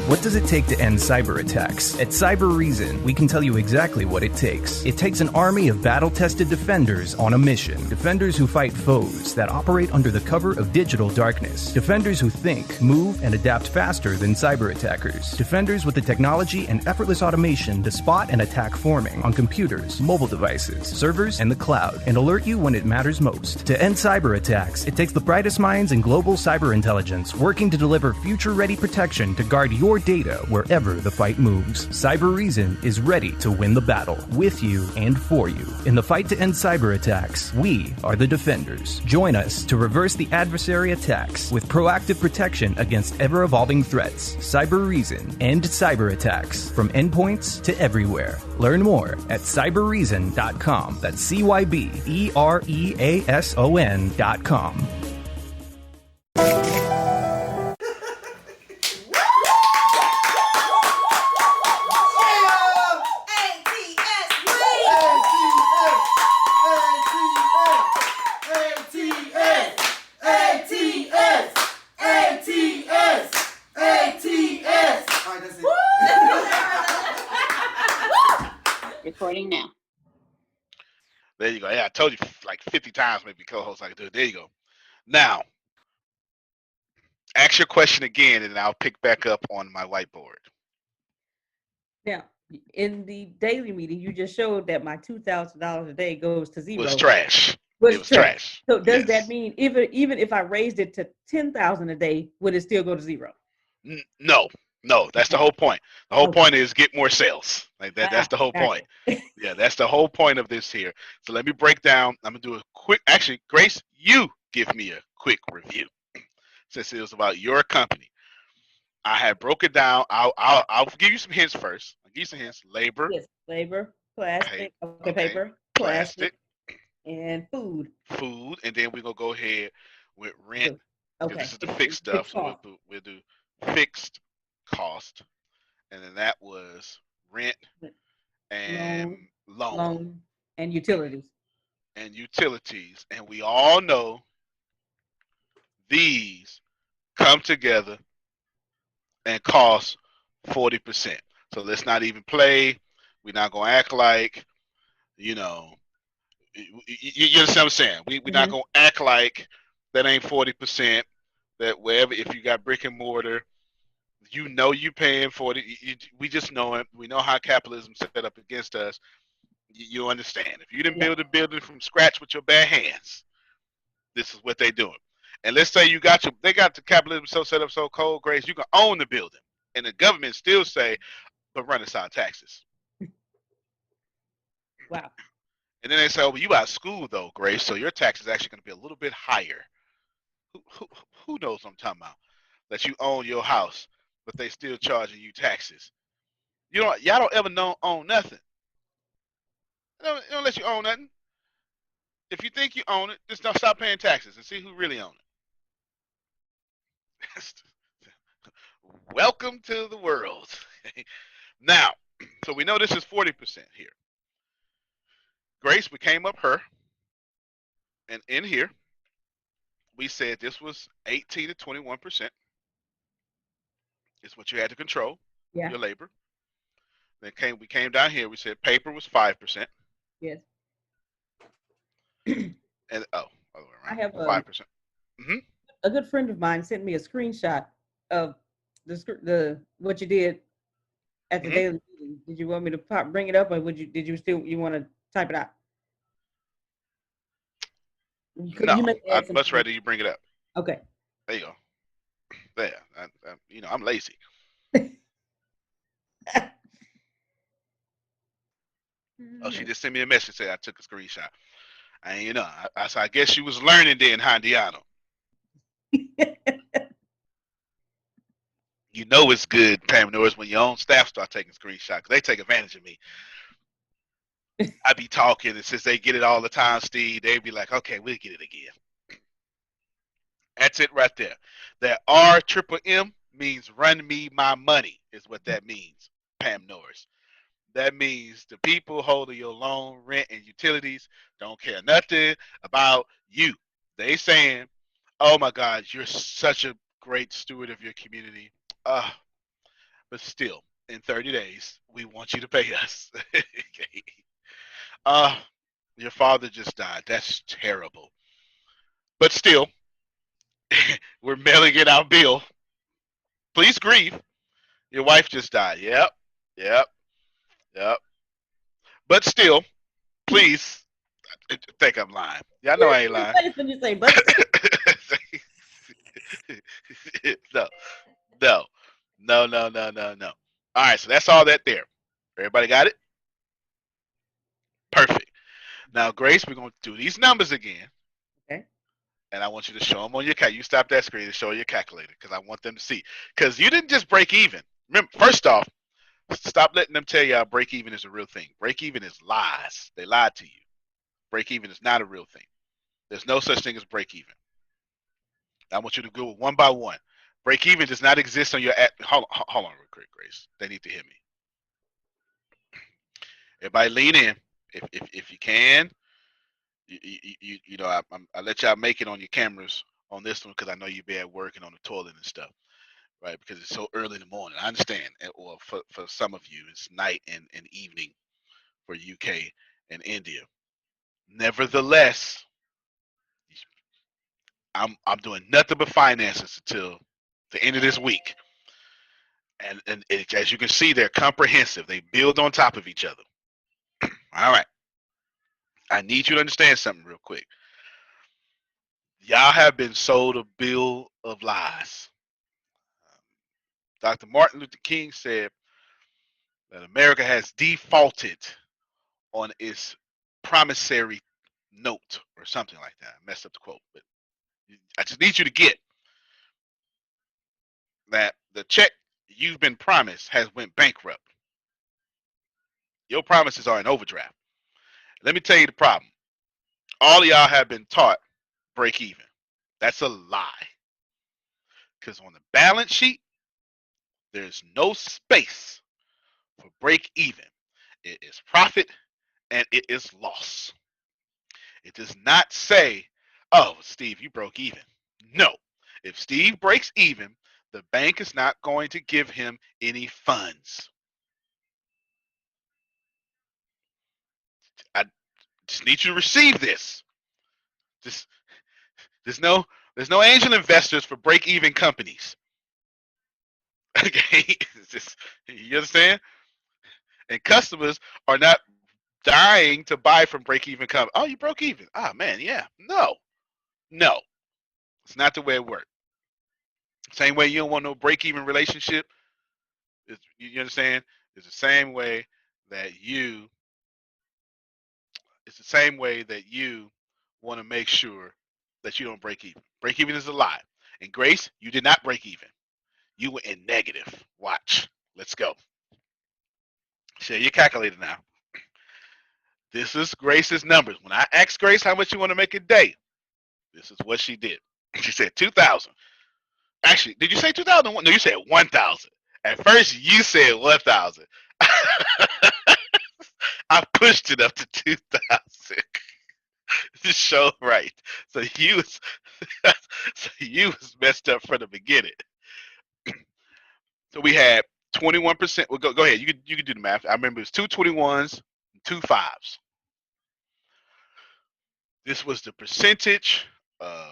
What does it take to end cyber attacks? At Cyber Reason, we can tell you exactly what it takes. It takes an army of battle-tested defenders on a mission. Defenders who fight foes that operate under the cover of digital darkness. Defenders who think, move, and adapt faster than cyber attackers. Defenders with the technology and effortless automation to spot and attack forming on computers, mobile devices, servers, and the cloud, and alert you when it matters most. To end cyber attacks, it takes the brightest minds in global cyber intelligence working to deliver future-ready protection to guard your data wherever the fight moves. Cyber Reason is ready to win the battle with you and for you. In the fight to end cyber attacks, we are the defenders. Join us to reverse the adversary attacks with proactive protection against ever-evolving threats. Cyber Reason. End cyber attacks from endpoints to everywhere. Learn more at cyberreason.com. That's CYBEREASON.com. Recording now. There you go. Yeah, I told you like 50 times maybe co-host I could do it. There you go. Now, ask your question again and I'll pick back up on my whiteboard. Now, in the daily meeting, you just showed that my $2,000 a day goes to zero. It was trash. It was trash. So does Yes. that mean even if I raised it to $10,000 a day, would it still go to zero? No, that's the whole point. The whole point is get more sales. Like that. That's the whole point. Yeah, that's the whole point of this here. So let me break down. I'm gonna do a quick. Actually, Grace, you give me a quick review since it was about your company. I had broke it down. I'll give you some hints first. I'll give you some hints. Labor. Yes, labor, plastic, paper, plastic, and food. Food, and then we're gonna go ahead with rent. Okay. This is the fixed stuff. So we'll do fixed cost, and then that was rent and loan and utilities. And we all know these come together and cost 40%. So let's not even play. We're not gonna act like, you understand what I'm saying? We're not gonna act like that ain't 40%. That wherever, if you got brick and mortar, you paying 40. We just know it. We know how capitalism set up against us. You understand. If you didn't build a building from scratch with your bare hands, this is what they doing. And let's say they got the capitalism so set up so cold, Grace, you can own the building, and the government still say, but run us our taxes. Wow. And then they say, oh, well, you out of school though, Grace, so your tax is actually going to be a little bit higher. Who knows what I'm talking about? That you own your house, but they still charging you taxes. Y'all don't ever own nothing. They don't let you own nothing. If you think you own it, just don't stop paying taxes and see who really own it. Welcome to the world. Now, so we know this is 40% here. Grace, we came up her, and in here, we said this was 18 to 21%. Is what you had to control, your labor. Then we came down here. We said paper was 5%. Yes. And other way around. I have 5%. A good friend of mine sent me a screenshot of the what you did at the daily meeting. Did you want me to bring it up, or did you want to type it out? No, I'd much rather you bring it up. Okay. There you go. There, I'm lazy. Oh, she just sent me a message saying I took a screenshot. And I guess she was learning then, Hondiano. It's good, Pam Norris, when your own staff start taking screenshots, because they take advantage of me. I be talking, and since they get it all the time, Steve, they be like, okay, we'll get it again. That's it right there. That RMMM means run me my money is what that means, Pam Norris. That means the people holding your loan, rent, and utilities don't care nothing about you. They saying, oh my God, you're such a great steward of your community. but still, in 30 days, we want you to pay us. Okay. Your father just died. That's terrible. But still, we're mailing in our bill. Please grieve. Your wife just died. Yep. Yep. Yep. But still, please, I think I'm lying. Y'all know I ain't lying. When you say, but No, no, no, no, no, no, no. All right, so that's all that there. Everybody got it? Perfect. Now, Grace, we're going to do these numbers again. Okay. And I want you to show them on your calculator. You stop that screen and show your calculator because I want them to see. Because you didn't just break even. Remember, first off, stop letting them tell y'all break even is a real thing. Break even is lies. They lied to you. Break even is not a real thing. There's no such thing as break even. I want you to go one by one. Break even does not exist on your app. Hold on real quick, Grace. They need to hear me. Everybody lean in. If you can, you know, I let y'all make it on your cameras on this one because I know you be at work and on the toilet and stuff, right? Because it's so early in the morning. I understand. Or for some of you, it's night and evening for UK and India. Nevertheless, I'm doing nothing but finances until the end of this week. And as you can see, they're comprehensive. They build on top of each other. All right. I need you to understand something real quick. Y'all have been sold a bill of lies. Dr. Martin Luther King said that America has defaulted on its promissory note or something like that. I messed up the quote, but I just need you to get that the check you've been promised has went bankrupt. Your promises are in overdraft. Let me tell you the problem. All of y'all have been taught break even. That's a lie. Because on the balance sheet, there's no space for break even. It is profit and it is loss. It does not say, oh, Steve, you broke even. No. If Steve breaks even, the bank is not going to give him any funds. I just need you to receive this. Just there's no angel investors for break even companies. Okay, just, you understand? And customers are not dying to buy from break even companies. Oh, you broke even. Ah, man, yeah. No, it's not the way it works. Same way you don't want no break even relationship. You understand? It's the same way that you. It's the same way that you want to make sure that you don't break even. Break even is a lie. And Grace, you did not break even. You were in negative. Watch. Let's go. Share your calculator now. This is Grace's numbers. When I asked Grace how much you want to make a day, this is what she did. She said 2,000. Actually, did you say 2,000? No, you said 1,000. At first, you said 1,000. I pushed it up to 2,000 to show right. So you was messed up from the beginning. So we had 21%. Well, go ahead. You could do the math. I remember it was 2 21s, 2 5s. This was the percentage of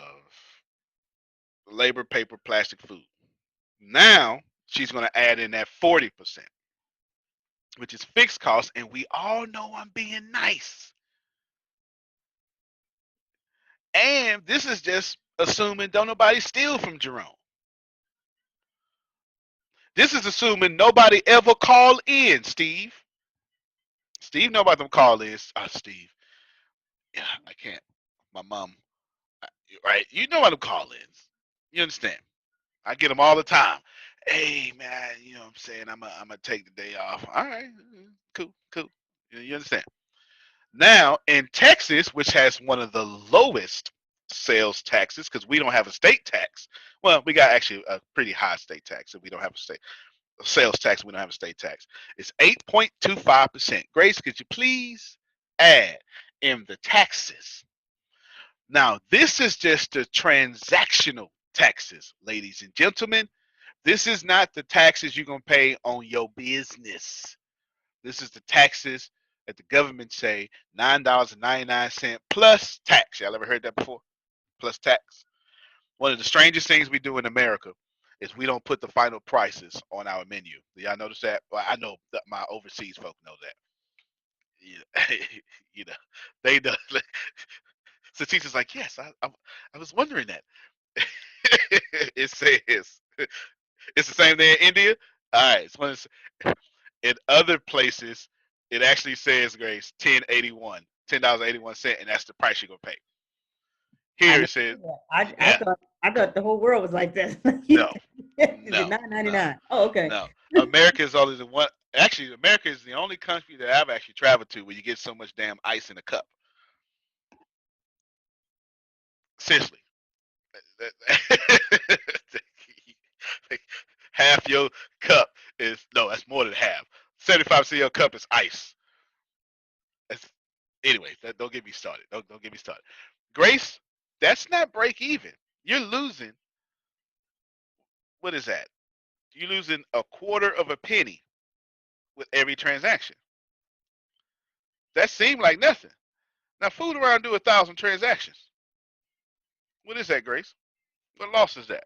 labor, paper, plastic, food. Now she's going to add in that 40%, which is fixed costs, and we all know I'm being nice. And this is just assuming don't nobody steal from Jerome. This is assuming nobody ever call in, Steve. Steve know about them call-ins. Steve. Yeah, I can't. My mom. Right? You know about them call-ins. You understand? I get them all the time. Hey, man, you know what I'm saying? I'm gonna take the day off. All right. Cool. You understand? Now, in Texas, which has one of the lowest sales taxes, because we don't have a state tax. Well, we got actually a pretty high state tax, and we don't have a sales tax. We don't have a state tax. It's 8.25%. Grace, could you please add in the taxes? Now, this is just the transactional taxes, ladies and gentlemen. This is not the taxes you're going to pay on your business. This is the taxes that the government say $9.99 plus tax. Y'all ever heard that before? Plus tax. One of the strangest things we do in America is we don't put the final prices on our menu. Do y'all notice that? Well, I know that my overseas folk know that. You know, they know. So teacher's like, yes, I was wondering that. It says it's the same there in India. All right, it's one of the, in other places it actually says, Grace, $10.81, and that's the price you're gonna pay. Here it says, I thought the whole world was like that. No, $9.99. Oh, okay. No, America is only the one. Actually, America is the only country that I've actually traveled to where you get so much damn ice in a cup. Seriously. Half your cup is, no, that's more than half. 75% of your cup is ice. Anyway, don't get me started. Don't get me started. Grace, that's not break even. You're losing. What is that? You're losing a quarter of a penny with every transaction. That seemed like nothing. Now, fool around, do 1,000 transactions. What is that, Grace? What loss is that?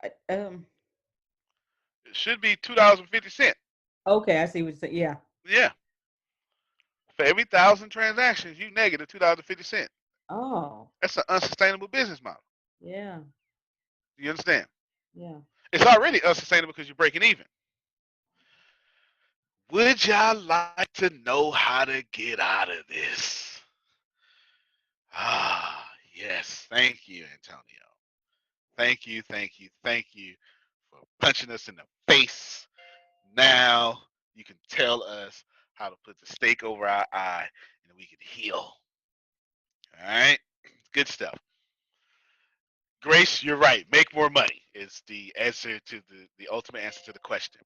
It should be $2.50. Okay, I see what you're saying. Yeah. Yeah. For every 1,000 transactions, you negative $2.50. Oh. That's an unsustainable business model. Yeah. Do you understand? Yeah. It's already unsustainable because you're breaking even. Would y'all like to know how to get out of this? Ah, yes. Thank you, Antonio. Thank you for punching us in the face. Now you can tell us how to put the stake over our eye and we can heal. All right? Good stuff. Grace, you're right. Make more money is the answer to the ultimate answer to the question.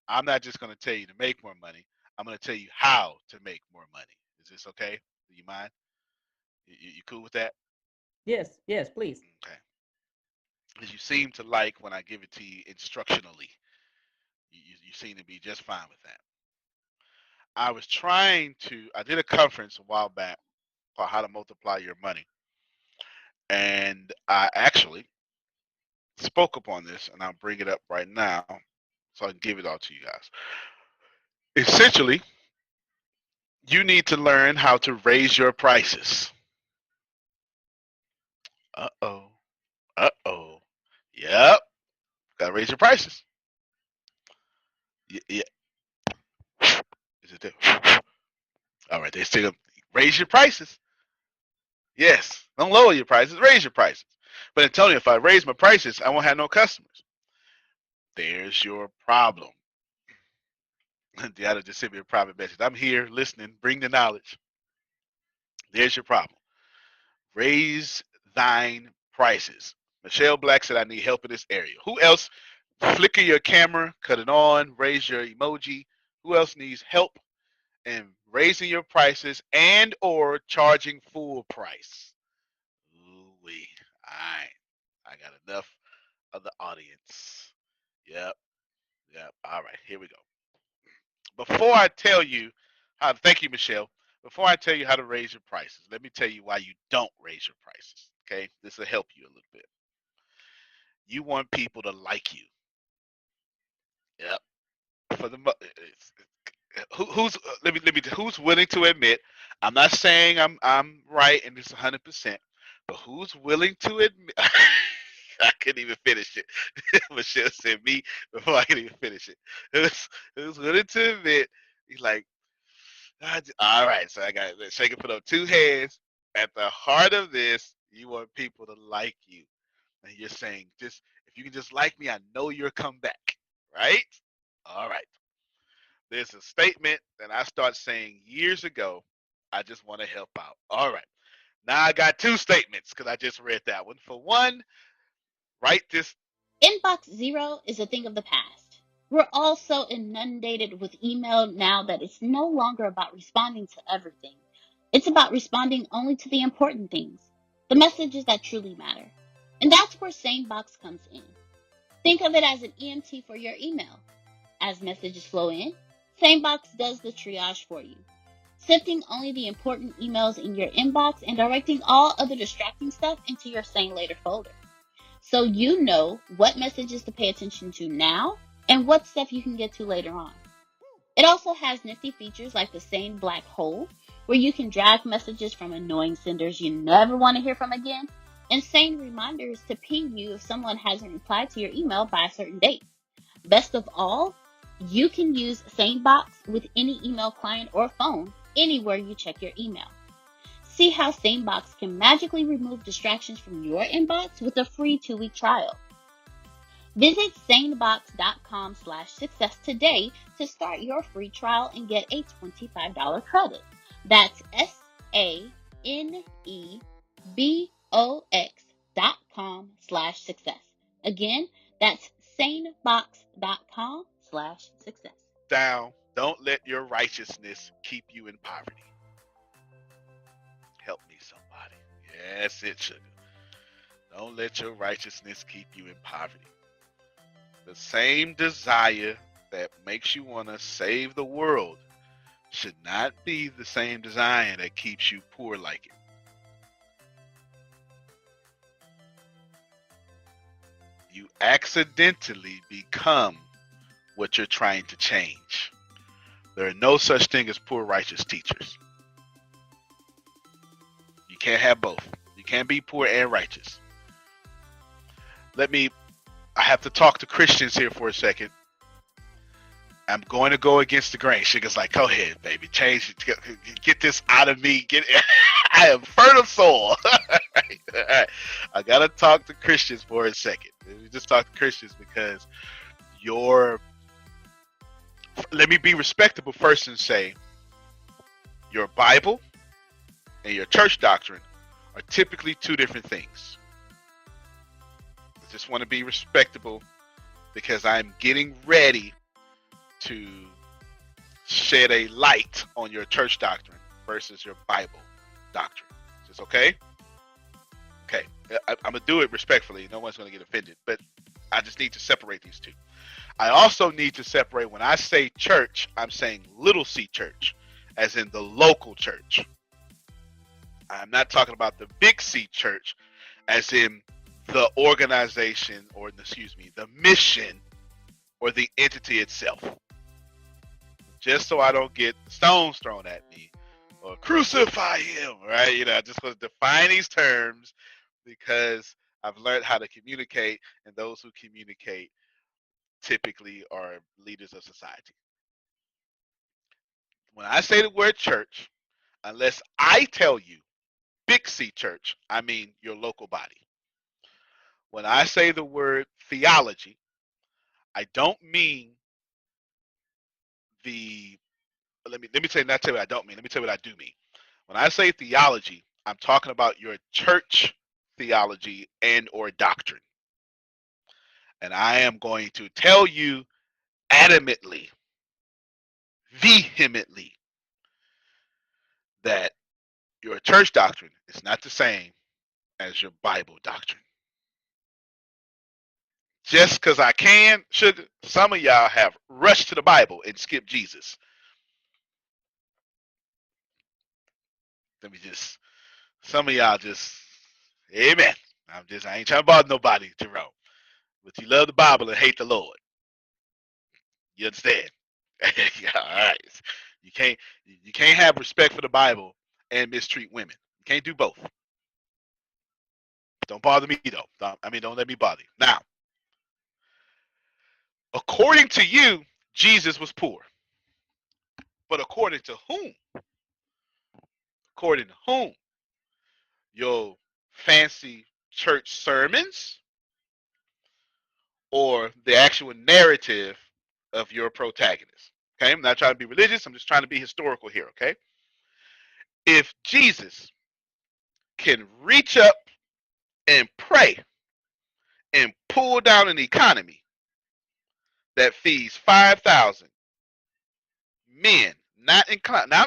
I'm not just going to tell you to make more money. I'm going to tell you how to make more money. Is this okay? Do you mind? You cool with that? Yes, please. Okay. Because you seem to like when I give it to you instructionally. You seem to be just fine with that. I did a conference a while back called How to Multiply Your Money. And I actually spoke upon this, and I'll bring it up right now so I can give it all to you guys. Essentially, you need to learn how to raise your prices. Uh-oh. Yep. Gotta raise your prices. Yeah. Is it there? All right, they still raise your prices. Yes. Don't lower your prices, raise your prices. But Antonio, if I raise my prices, I won't have no customers. There's your problem. Deanna just sent me a private message. I'm here listening, bring the knowledge. There's your problem. Raise thine prices. Michelle Black said, I need help in this area. Who else? Flicker your camera, cut it on, raise your emoji. Who else needs help in raising your prices and or charging full price? Ooh-wee. All right. I got enough of the audience. Yep. All right, here we go. Before I tell you how, thank you, Michelle. Before I tell you how to raise your prices, let me tell you why you don't raise your prices. Okay, this will help you a little bit. You want people to like you. Yep. For the who's who's willing to admit? I'm not saying I'm right and it's 100%, but who's willing to admit? I couldn't even finish it. Michelle said me before I could even finish it. Who's willing to admit? He's like, all right, so I got shake it, put up two hands. At the heart of this, you want people to like you. And you're saying, just if you can just like me, I know you'll come back. Right? All right. There's a statement that I started saying years ago. I just want to help out. All right. Now I got two statements because I just read that one. For one, write this. Inbox zero is a thing of the past. We're all so inundated with email now that it's no longer about responding to everything. It's about responding only to the important things. the messages that truly matter. And that's where SaneBox comes in. Think of it as an EMT for your email. As messages flow in, SaneBox does the triage for you, sifting only the important emails in your inbox and directing all other distracting stuff into your Sane Later folder. So you know what messages to pay attention to now and what stuff you can get to later on. It also has nifty features like the Sane Black Hole, where you can drag messages from annoying senders you never want to hear from again, and Sane reminders to ping you if someone hasn't replied to your email by a certain date. Best of all, you can use SaneBox with any email client or phone anywhere you check your email. See how SaneBox can magically remove distractions from your inbox with a free 2-week trial. Visit sanebox.com/success today to start your free trial and get a $25 credit. That's sanebox.com/success. Again, that's sanebox.com/success. Down. Don't let your righteousness keep you in poverty. Help me, somebody. Yes, it should. Don't let your righteousness keep you in poverty. The same desire that makes you want to save the world should not be the same desire that keeps you poor like it. You accidentally become what you're trying to change. There are no such thing as poor righteous teachers. You can't have both. You can't be poor and righteous. I have to talk to Christians here for a second. I'm going to go against the grain. Sugar's like, go ahead, baby. Change it. Get this out of me. I am fertile soil. Right. I got to talk to Christians for a second. We just talk to Christians because let me be respectable first and say your Bible and your church doctrine are typically two different things. I just want to be respectable because I'm getting ready to shed a light on your church doctrine versus your Bible doctrine. Is this okay? Okay. I'm going to do it respectfully. No one's going to get offended, but I just need to separate these two. I also need to separate, when I say church, I'm saying little c church, as in the local church. I'm not talking about the big C church, as in the organization, or the mission, or the entity itself. Just so I don't get stones thrown at me, or crucify him, right? I just want to define these terms because I've learned how to communicate, and those who communicate typically are leaders of society. When I say the word church, unless I tell you big C church, I mean your local body. When I say the word theology, I don't mean let me tell you what I don't mean. Let me tell you what I do mean. When I say theology, I'm talking about your church theology and or doctrine. And I am going to tell you adamantly, vehemently, that your church doctrine is not the same as your Bible doctrine. Just because I can, some of y'all have rushed to the Bible and skipped Jesus. Some of y'all just, amen. I ain't trying to bother nobody, Jerome. But you love the Bible and hate the Lord. You understand? Yeah, all right. You can't have respect for the Bible and mistreat women. You can't do both. Don't bother me though. Don't let me bother you. Now, according to you, Jesus was poor. But according to whom? According to whom? Your fancy church sermons or the actual narrative of your protagonist? Okay, I'm not trying to be religious. I'm just trying to be historical here, okay? If Jesus can reach up and pray and pull down an economy that feeds 5,000 men, not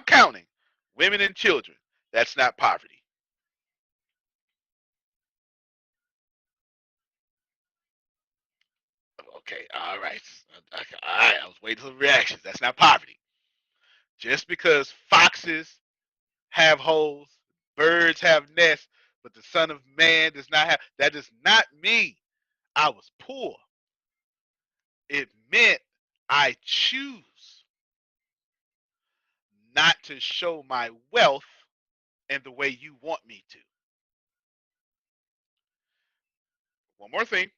counting women and children, that's not poverty. Okay, all right. Okay, all right, I was waiting for the reactions. That's not poverty. Just because foxes have holes, birds have nests, but the Son of Man does not have, that does not mean I was poor. It meant I choose not to show my wealth in the way you want me to. One more thing,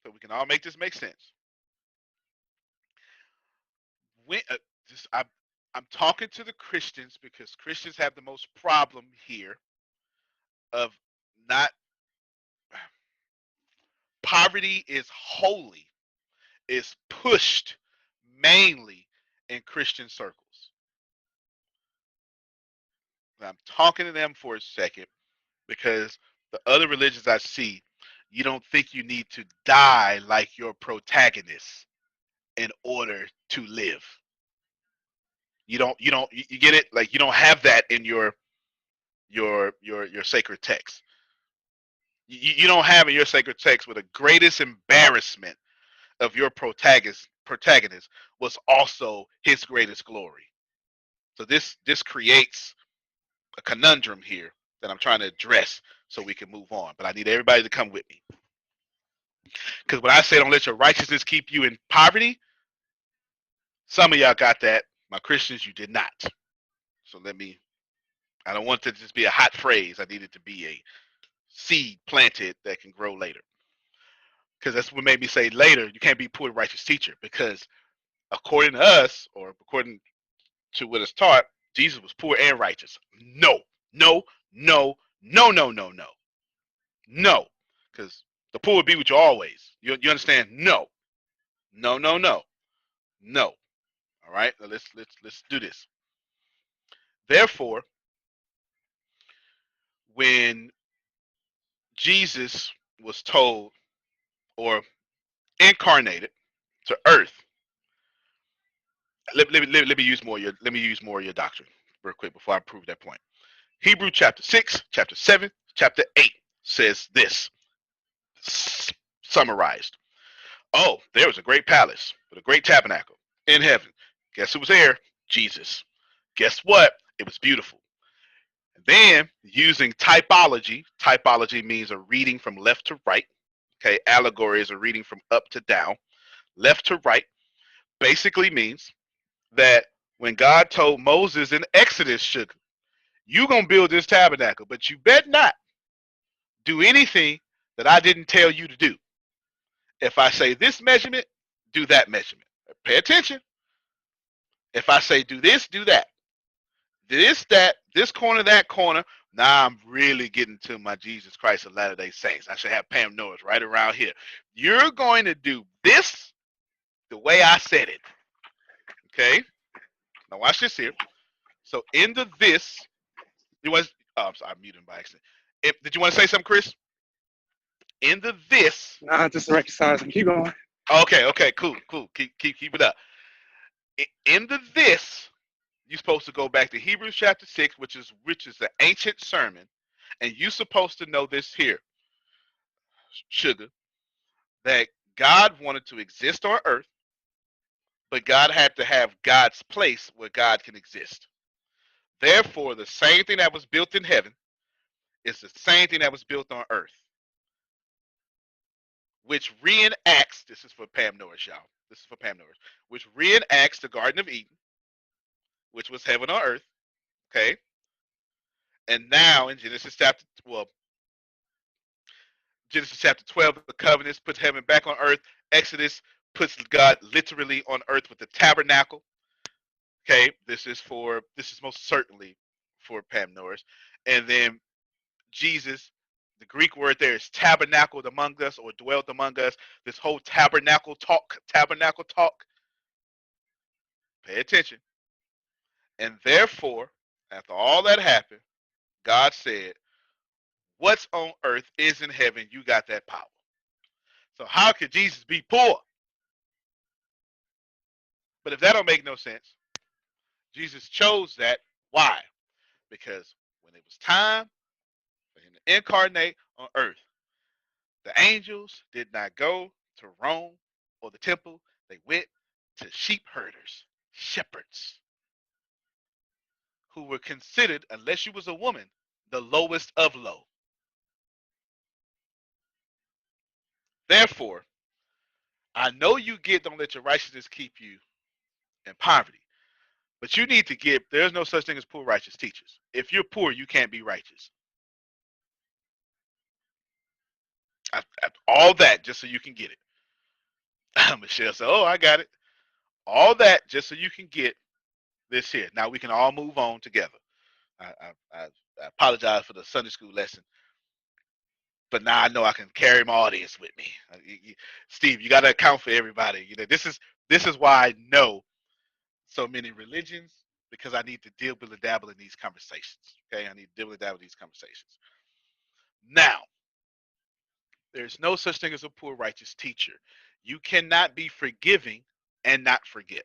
so we can all make this make sense. When just, I'm talking to the Christians because Christians have the most problem here of not, poverty is holy, is pushed mainly in Christian circles. I'm talking to them for a second because the other religions I see, you don't think you need to die like your protagonist in order to live. You get it? Like, you don't have that in your sacred text. You don't have in your sacred text where the greatest embarrassment of your protagonist was also his greatest glory. So this creates a conundrum here that I'm trying to address so we can move on. But I need everybody to come with me. Because when I say don't let your righteousness keep you in poverty, some of y'all got that. My Christians, you did not. So I don't want it to just be a hot phrase. I need it to be a seed planted that can grow later. Because that's what made me say later, you can't be poor righteous teacher. Because according to us, or according to what is taught, Jesus was poor and righteous. No, no, no, no, no, no, no. No. Because the poor would be with you always. You understand? No. No, no, no. No. All right. Now let's do this. Therefore, when Jesus was told or incarnated to earth, let me use more of your doctrine real quick before I prove that point. Hebrew chapter 6, chapter 7, chapter 8 says this, summarized. Oh, there was a great palace with a great tabernacle in heaven. Guess who was there? Jesus. Guess what? It was beautiful. And then, using typology means a reading from left to right. Okay, allegory is a reading from up to down. Left to right basically means that when God told Moses in Exodus, sugar, you gonna build this tabernacle, but you bet not do anything that I didn't tell you to do. If I say this measurement, do that measurement. Pay attention. If I say do this, do that. This corner, that corner. Now I'm really getting to my Jesus Christ of Latter-day Saints. I should have Pam Norris right around here. You're going to do this the way I said it. Okay? Now watch this here. So in the this, you was I'm sorry, I muted him by accident. Did you want to say something, Chris? In the this. Nah, just exercising. Keep going. Okay, cool. Keep it up. In the this, you're supposed to go back to Hebrews chapter 6, which is the ancient sermon, and you're supposed to know this here, sugar, that God wanted to exist on earth, but God had to have God's place where God can exist. Therefore, the same thing that was built in heaven is the same thing that was built on earth, which reenacts, this is for Pam Norris, y'all. This is for Pam Norris, which reenacts the Garden of Eden, which was heaven on earth, okay? And now in Genesis chapter 12, the covenants puts heaven back on earth. Exodus puts God literally on earth with the tabernacle. Okay, this is most certainly for Pam Norris. And then Jesus, the Greek word there is tabernacled among us or dwelt among us. This whole tabernacle talk. Pay attention. And therefore, after all that happened, God said, what's on earth is in heaven. You got that power. So how could Jesus be poor? But if that don't make no sense, Jesus chose that. Why? Because when it was time for him to incarnate on earth, the angels did not go to Rome or the temple. They went to sheep herders, shepherds, who were considered, unless you was a woman, the lowest of low. Therefore, I know you get, don't let your righteousness keep you in poverty. But you need to get, there's no such thing as poor righteous teachers. If you're poor, you can't be righteous. All that just so you can get it. Michelle said, oh, I got it. All that just so you can get this here. Now we can all move on together. I apologize for the Sunday school lesson, but now I know I can carry my audience with me. Steve, you got to account for everybody. You know, this is why I know so many religions, because I need to deal with and dabble in these conversations. Okay, I need to deal with and dabble in these conversations. Now, there's no such thing as a poor righteous teacher. You cannot be forgiving and not forget.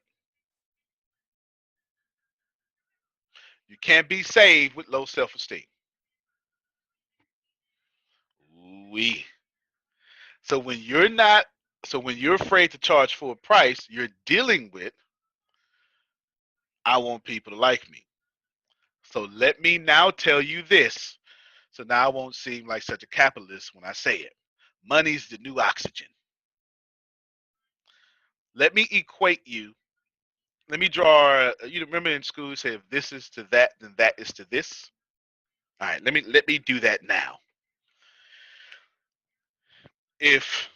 You can't be saved with low self-esteem. We. So when you're afraid to charge full price, you're dealing with, I want people to like me. So let me now tell you this. So now I won't seem like such a capitalist when I say it. Money's the new oxygen. Let me equate you. Let me draw, you remember in school you say if this is to that, then that is to this. All right, let me do that now. If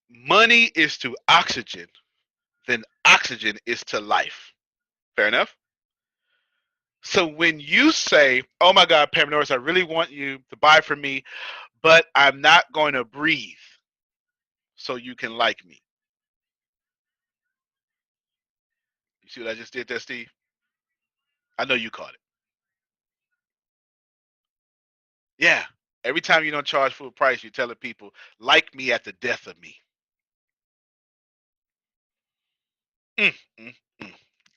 money is to oxygen, then oxygen is to life. Fair enough? So when you say, oh my God, Pam Norris, I really want you to buy from me, but I'm not going to breathe so you can like me. You see what I just did there, Steve? I know you caught it. Yeah. Every time you don't charge full price, you're telling people, like me at the death of me. Mm, mm, mm.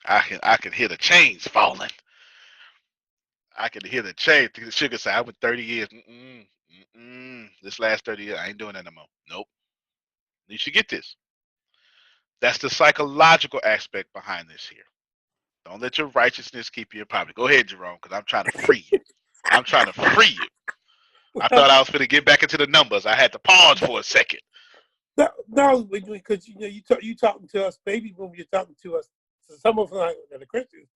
I can hear the chains falling. I can hear the chain. The sugar say, I went 30 years. This last 30 years, I ain't doing that no more. Nope. You should get this. That's the psychological aspect behind this here. Don't let your righteousness keep you in poverty. Go ahead, Jerome, because I'm trying to free you. I'm trying to free you. I thought I was going to get back into the numbers. I had to pause for a second. No, because you talking to us, baby boom. You're talking to us. So some of us are the Christians.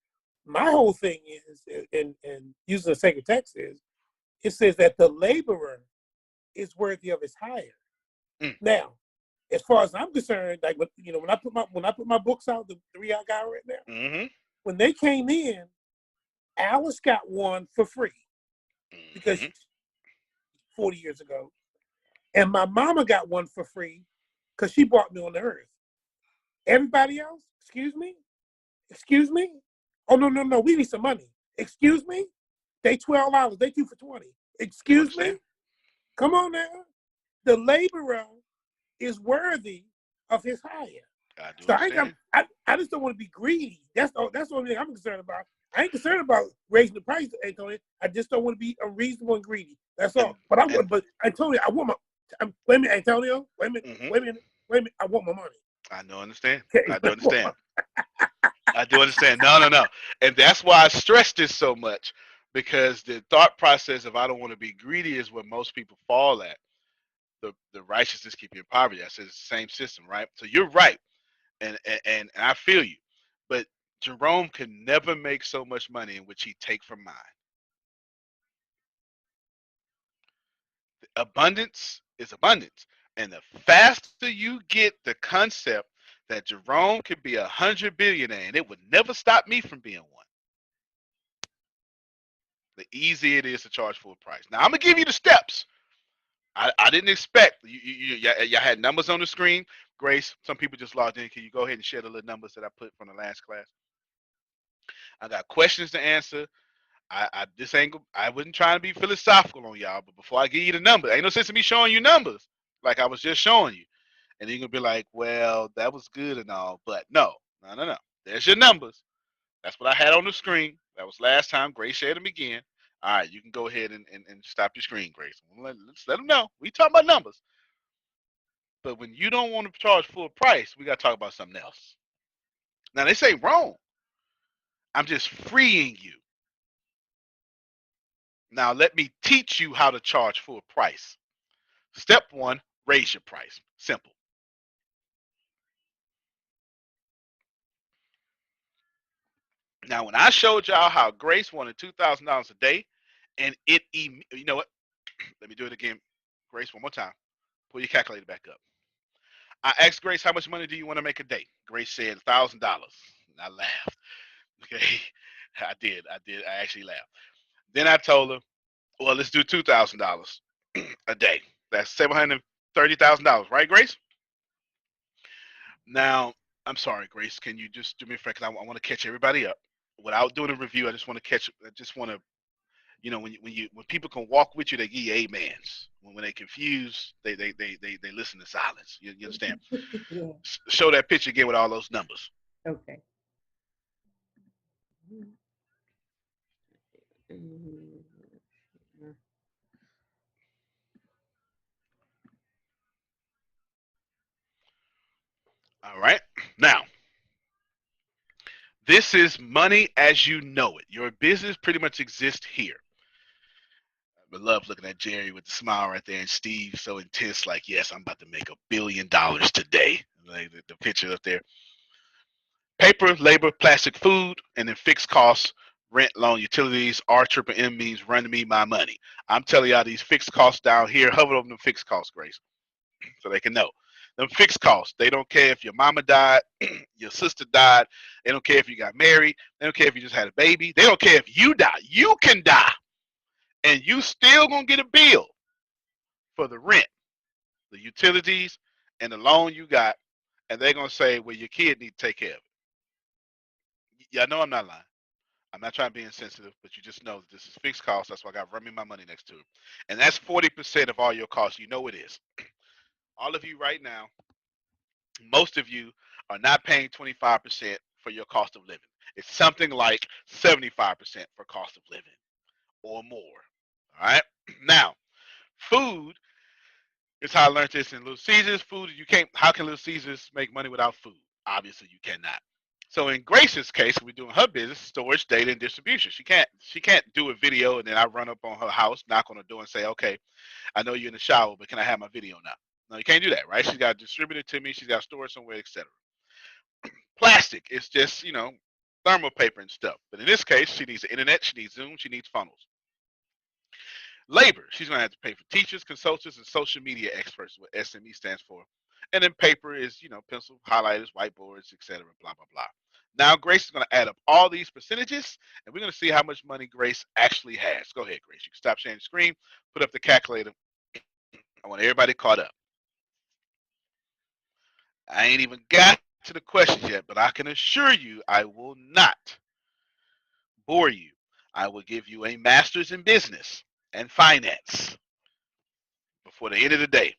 My whole thing is, and using the sacred text is, it says that the laborer is worthy of his hire. Now, as far as I'm concerned, like when I put my books out, the 3 I got right now, when they came in, Alice got one for free because 40 years ago, and my mama got one for free because she brought me on the earth. Everybody else, excuse me. Oh no, we need some money. Excuse me, they $12, they 2 for $20. Excuse me, come on now. The laborer is worthy of his hire. So I just don't want to be greedy. That's the only thing I'm concerned about. I ain't concerned about raising the price, Antonio. I just don't want to be unreasonable and greedy. That's all. But Antonio, I want my. Wait a minute, Antonio. Wait a minute. I want my money. I don't understand. Okay. I do understand. I do understand. No. And that's why I stress this so much, because the thought process of I don't want to be greedy is what most people fall at. The righteousness keep you in poverty. I said it's the same system, right? So you're right. And I feel you. But Jerome can never make so much money in which he take from mine. Abundance is abundance. And the faster you get the concept that Jerome could be 100 billionaire and it would never stop me from being one, the easier it is to charge full price. Now, I'm going to give you the steps. I didn't expect, y'all had numbers on the screen. Grace, some people just logged in. Can you go ahead and share the little numbers that I put from the last class? I got questions to answer. I wasn't trying to be philosophical on y'all, but before I give you the numbers, ain't no sense in me showing you numbers like I was just showing you. And then you're going to be like, well, that was good and all, but no. There's your numbers. That's what I had on the screen. That was last time. Grace shared them again. All right, you can go ahead and stop your screen, Grace. Let's let them know. We talking about numbers. But when you don't want to charge full price, we got to talk about something else. Now, this ain't wrong. I'm just freeing you. Now, let me teach you how to charge full price. Step 1, raise your price. Simple. Now, when I showed y'all how Grace wanted $2,000 a day, and you know what? Let me do it again. Grace, one more time. Pull your calculator back up. I asked Grace, how much money do you want to make a day? Grace said $1,000. I laughed. Okay, I did. I actually laughed. Then I told her, well, let's do $2,000 a day. That's $730,000, right, Grace? Now, I'm sorry, Grace. Can you just do me a favor? Because I want to catch everybody up. Without doing a review, I just want to, you know, when people can walk with you, they give you amens. When they confused, they listen to silence. You understand? Yeah. Show that picture again with all those numbers. Okay. All right. Now, this is money as you know it. Your business pretty much exists here. I love looking at Jerry with the smile right there, and Steve so intense, like, yes, I'm about to make $1 billion today. Like the picture up there. Paper, labor, plastic, food, and then fixed costs, rent, loan, utilities, R-triple-M means run me my money. I'm telling y'all these fixed costs down here, hover over them fixed costs, Grace, so they can know. Them fixed costs, they don't care if your mama died, your sister died, they don't care if you got married, they don't care if you just had a baby, they don't care if you die. You can die, and you still gonna get a bill for the rent, the utilities, and the loan you got, and they're gonna say, well, your kid need to take care of it. Y'all know I'm not lying. I'm not trying to be insensitive, but you just know that this is fixed costs. That's why I got run me my money next to it. And that's 40% of all your costs. You know it is. All of you right now, most of you are not paying 25% for your cost of living. It's something like 75% for cost of living or more. All right. Now, food is how I learned this in Little Caesars. Food, you can't, how can Little Caesars make money without food? Obviously, you cannot. So in Grace's case, we're doing her business, storage, data, and distribution. She can't do a video and then I run up on her house, knock on the door, and say, okay, I know you're in the shower, but can I have my video now? No, you can't do that, right? She's got to distribute it to me. She's got to store it somewhere, etc. Plastic is just, thermal paper and stuff. But in this case, she needs the internet, she needs Zoom, she needs funnels. Labor, she's going to have to pay for teachers, consultants, and social media experts, what SME stands for. And then paper is, pencil, highlighters, whiteboards, etc., blah, blah, blah. Now, Grace is going to add up all these percentages, and we're going to see how much money Grace actually has. Go ahead, Grace. You can stop sharing the screen, put up the calculator. I want everybody caught up. I ain't even got to the questions yet, but I can assure you I will not bore you. I will give you a master's in business and finance before the end of the day.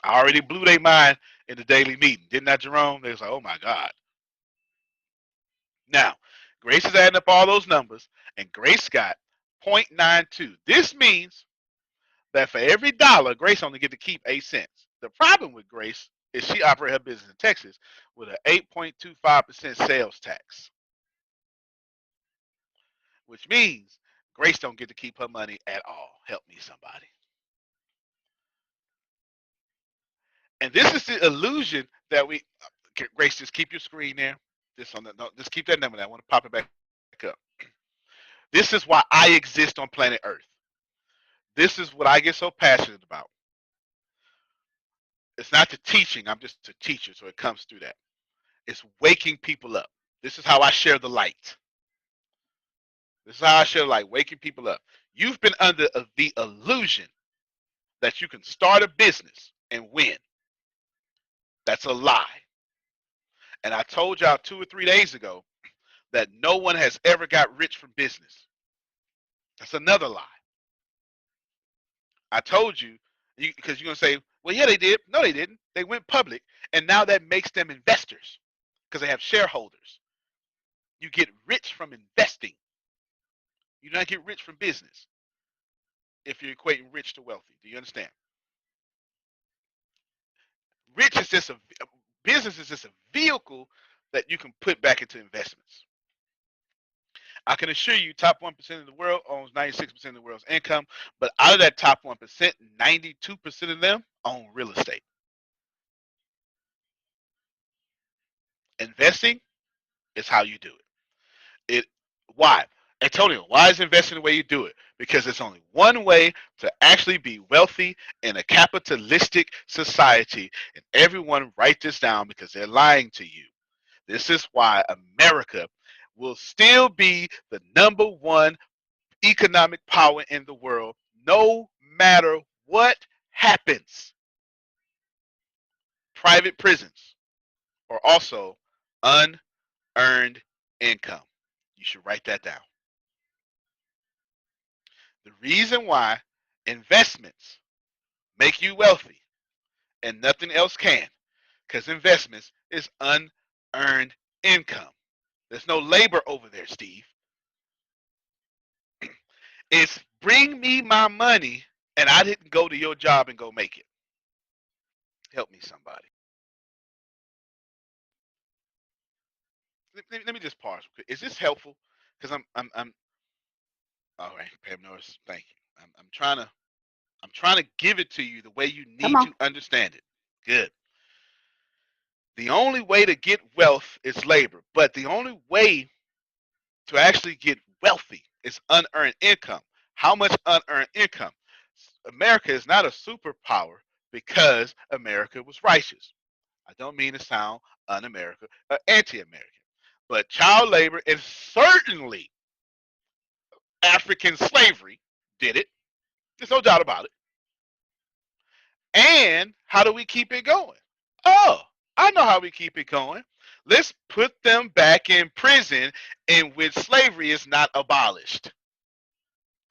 I already blew their mind in the daily meeting. Didn't I, Jerome? They was like, oh my God. Now, Grace is adding up all those numbers, and Grace got 0.92. This means that for every dollar, Grace only get to keep 8 cents. The problem with Grace is she operates her business in Texas with an 8.25% sales tax, which means Grace don't get to keep her money at all. Help me, somebody. And this is the illusion that Grace, just keep your screen there. Just keep that number there. I want to pop it back up. This is why I exist on planet Earth. This is what I get so passionate about. It's not the teaching. I'm just a teacher, so it comes through that. It's waking people up. This is how I share the light. This is how I share the light, waking people up. You've been under the illusion that you can start a business and win. That's a lie. And I told y'all 2 or 3 days ago that no one has ever got rich from business. That's another lie. I told you, because you're going to say, well, yeah, they did. No, they didn't. They went public, and now that makes them investors because they have shareholders. You get rich from investing. You do not get rich from business if you're equating rich to wealthy. Do you understand? It's just business is just a vehicle that you can put back into investments. I can assure you, top 1% of the world owns 96% of the world's income, but out of that top 1%, 92% of them own real estate. Investing is how you do it. Why? Antonio, why is investing the way you do it? Because it's only one way to actually be wealthy in a capitalistic society. And everyone write this down because they're lying to you. This is why America will still be the #1 economic power in the world, no matter what happens. Private prisons are also unearned income. You should write that down. The reason why investments make you wealthy and nothing else can, because investments is unearned income. There's no labor over there, Steve. It's bring me my money and I didn't go to your job and go make it. Help me, somebody. Let me just pause. Is this helpful? Because I'm all right, Pam Norris. Thank you. I'm trying to give it to you the way you need to understand it. Good. The only way to get wealth is labor, but the only way to actually get wealthy is unearned income. How much unearned income? America is not a superpower because America was righteous. I don't mean to sound un-American or anti-American, but child labor and certainly African slavery did it. There's no doubt about it. And how do we keep it going? Oh, I know how we keep it going. Let's put them back in prison in which slavery is not abolished.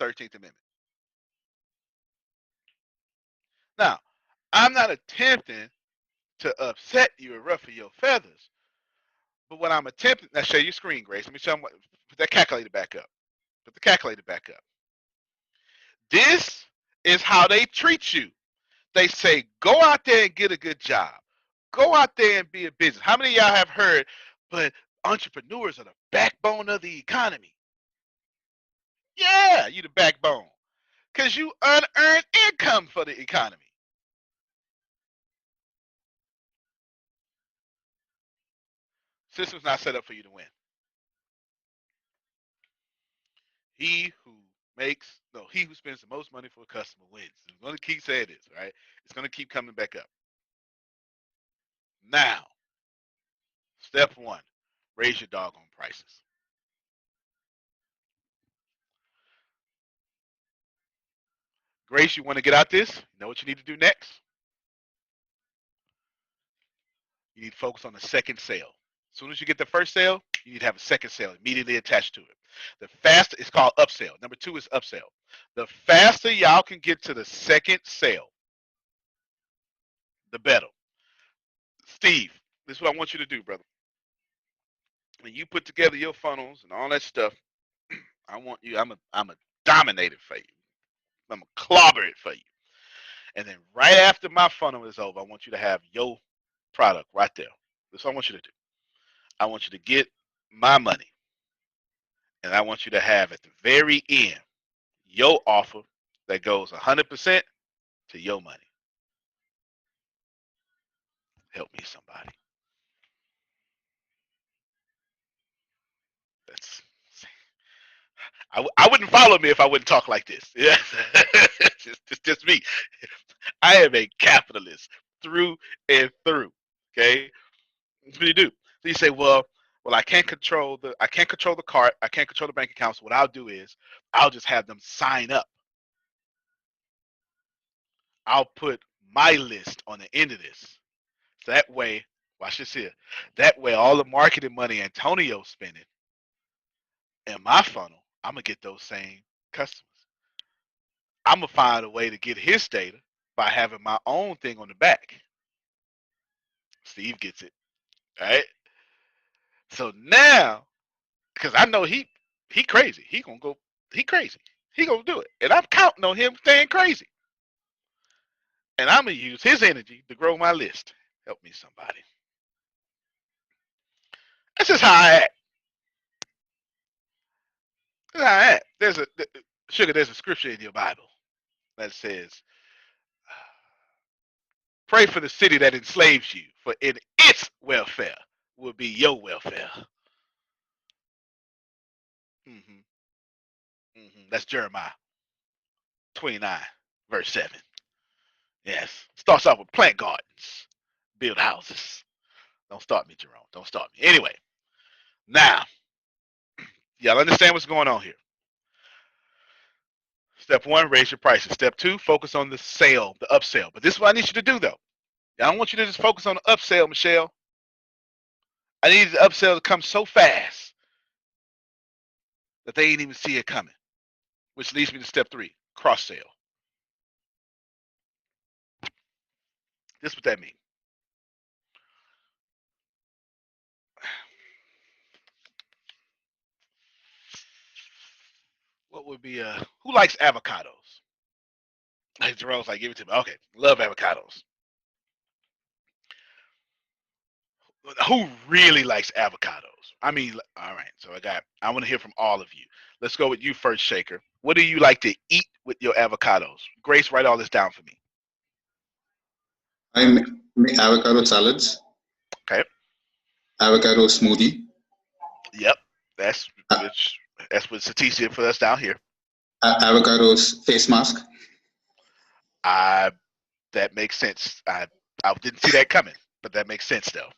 13th Amendment. Now, I'm not attempting to upset you or ruffle your feathers, but what I'm attempting, now share your screen, Grace. Let me show you, put that calculator back up. Put the calculator back up. This is how they treat you. They say, go out there and get a good job. Go out there and be a business. How many of y'all have heard, but entrepreneurs are the backbone of the economy? Yeah, you the backbone. Because you unearned income for the economy. System's not set up for you to win. He who spends the most money for a customer wins. I'm going to keep saying this, right? It's going to keep coming back up. Now, step 1, raise your doggone prices. Grace, you want to get out this? You know what you need to do next? You need to focus on the second sale. As soon as you get the first sale, you need to have a second sale immediately attached to it. The faster, it's called upsell. Number 2 is upsell. The faster y'all can get to the second sale, the better. Steve, this is what I want you to do, brother. When you put together your funnels and all that stuff, I want you, I'm a dominate it for you. I'm a clobber it for you. And then right after my funnel is over, I want you to have your product right there. That's what I want you to do. I want you to get my money. And I want you to have at the very end your offer that goes 100% to your money. Help me, somebody. That's. I wouldn't follow me if I wouldn't talk like this. Yeah, it's just me. I am a capitalist through and through. Okay, what do you do? So you say, well, I can't control the cart. I can't control the bank accounts. What I'll do is I'll just have them sign up. I'll put my list on the end of this. So that way, watch this here. That way, all the marketing money Antonio's spending in my funnel, I'm gonna get those same customers. I'm gonna find a way to get his data by having my own thing on the back. Steve gets it, right? So now, because I know he crazy. He crazy. He gonna do it, and I'm counting on him staying crazy. And I'm gonna use his energy to grow my list. Help me, somebody. That's just how I act. That's how I act. There's a scripture in your Bible that says, pray for the city that enslaves you, for in its welfare will be your welfare. That's Jeremiah 29, verse 7. Yes. Starts off with plant gardens, build houses. Don't start me, Jerome. Don't start me. Anyway, now, y'all understand what's going on here. Step 1, raise your prices. Step 2, focus on the sale, the upsell. But this is what I need you to do, though. I don't want you to just focus on the upsell, Michelle. I need the upsell to come so fast that they ain't even see it coming. Which leads me to step 3, cross sale. This is what that means. What would be who likes avocados? Like Jerome's like, give it to me. Okay, love avocados. Who really likes avocados? I mean, all right. So I want to hear from all of you. Let's go with you first, Shaker. What do you like to eat with your avocados? Grace, write all this down for me. I make avocado salads. Okay. Avocado smoothie. Yep. That's what Satish did for us down here. Avocados face mask. That makes sense. I didn't see that coming, but that makes sense though.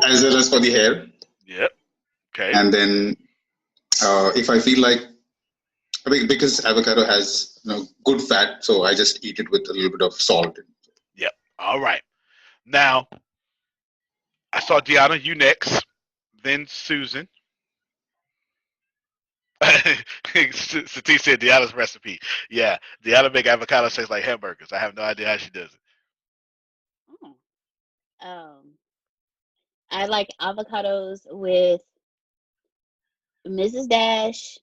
As well as for the hair. Yep. Okay. And then if I feel like, because avocado has good fat, so I just eat it with a little bit of salt. Yep. All right. Now, I saw Deanna, you next, then Susan. Satish said Deanna's recipe. Yeah, Deanna make avocado taste like hamburgers. I have no idea how she does it. I like avocados with Mrs. Dash,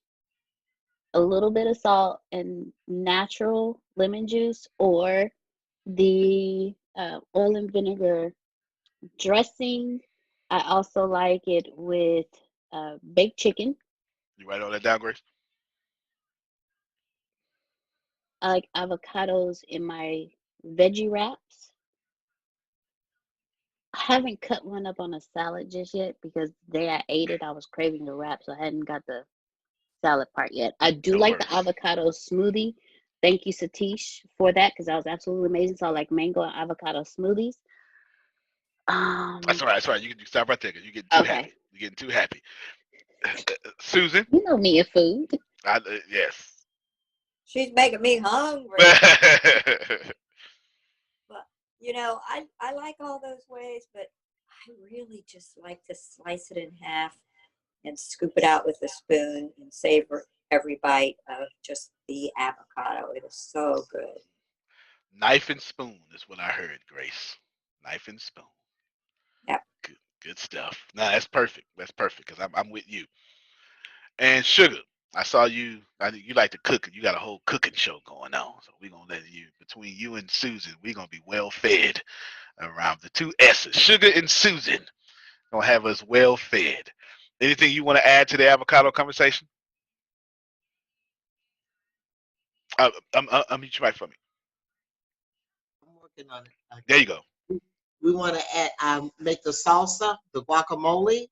a little bit of salt, and natural lemon juice, or the oil and vinegar dressing. I also like it with baked chicken. You write all that down, Grace? I like avocados in my veggie wraps. I haven't cut one up on a salad just yet because the day I ate it, I was craving the wrap, so I hadn't got the salad part yet. I do like the avocado smoothie. Thank you, Satish, for that because that was absolutely amazing. So I like mango and avocado smoothies. That's all right. That's all right. You can stop right there. You're getting too happy. You're getting too happy. Susan? You know me and food. Yes. She's making me hungry. But, I like all those ways, but I really just like to slice it in half and scoop it out with a spoon and savor every bite of just the avocado. It is so good. Knife and spoon is what I heard, Grace. Knife and spoon. Yep. Good stuff. No, that's perfect. That's perfect because I'm with you. And Sugar, I saw you. I think you like to cook. You got a whole cooking show going on. So we're gonna let you, between you and Susan, we're gonna be well fed around the two S's. Sugar and Susan gonna have us well fed. Anything you want to add to the avocado conversation? Mute your mic for me. I'm working on it. There you go. We want to add, make the salsa, the guacamole.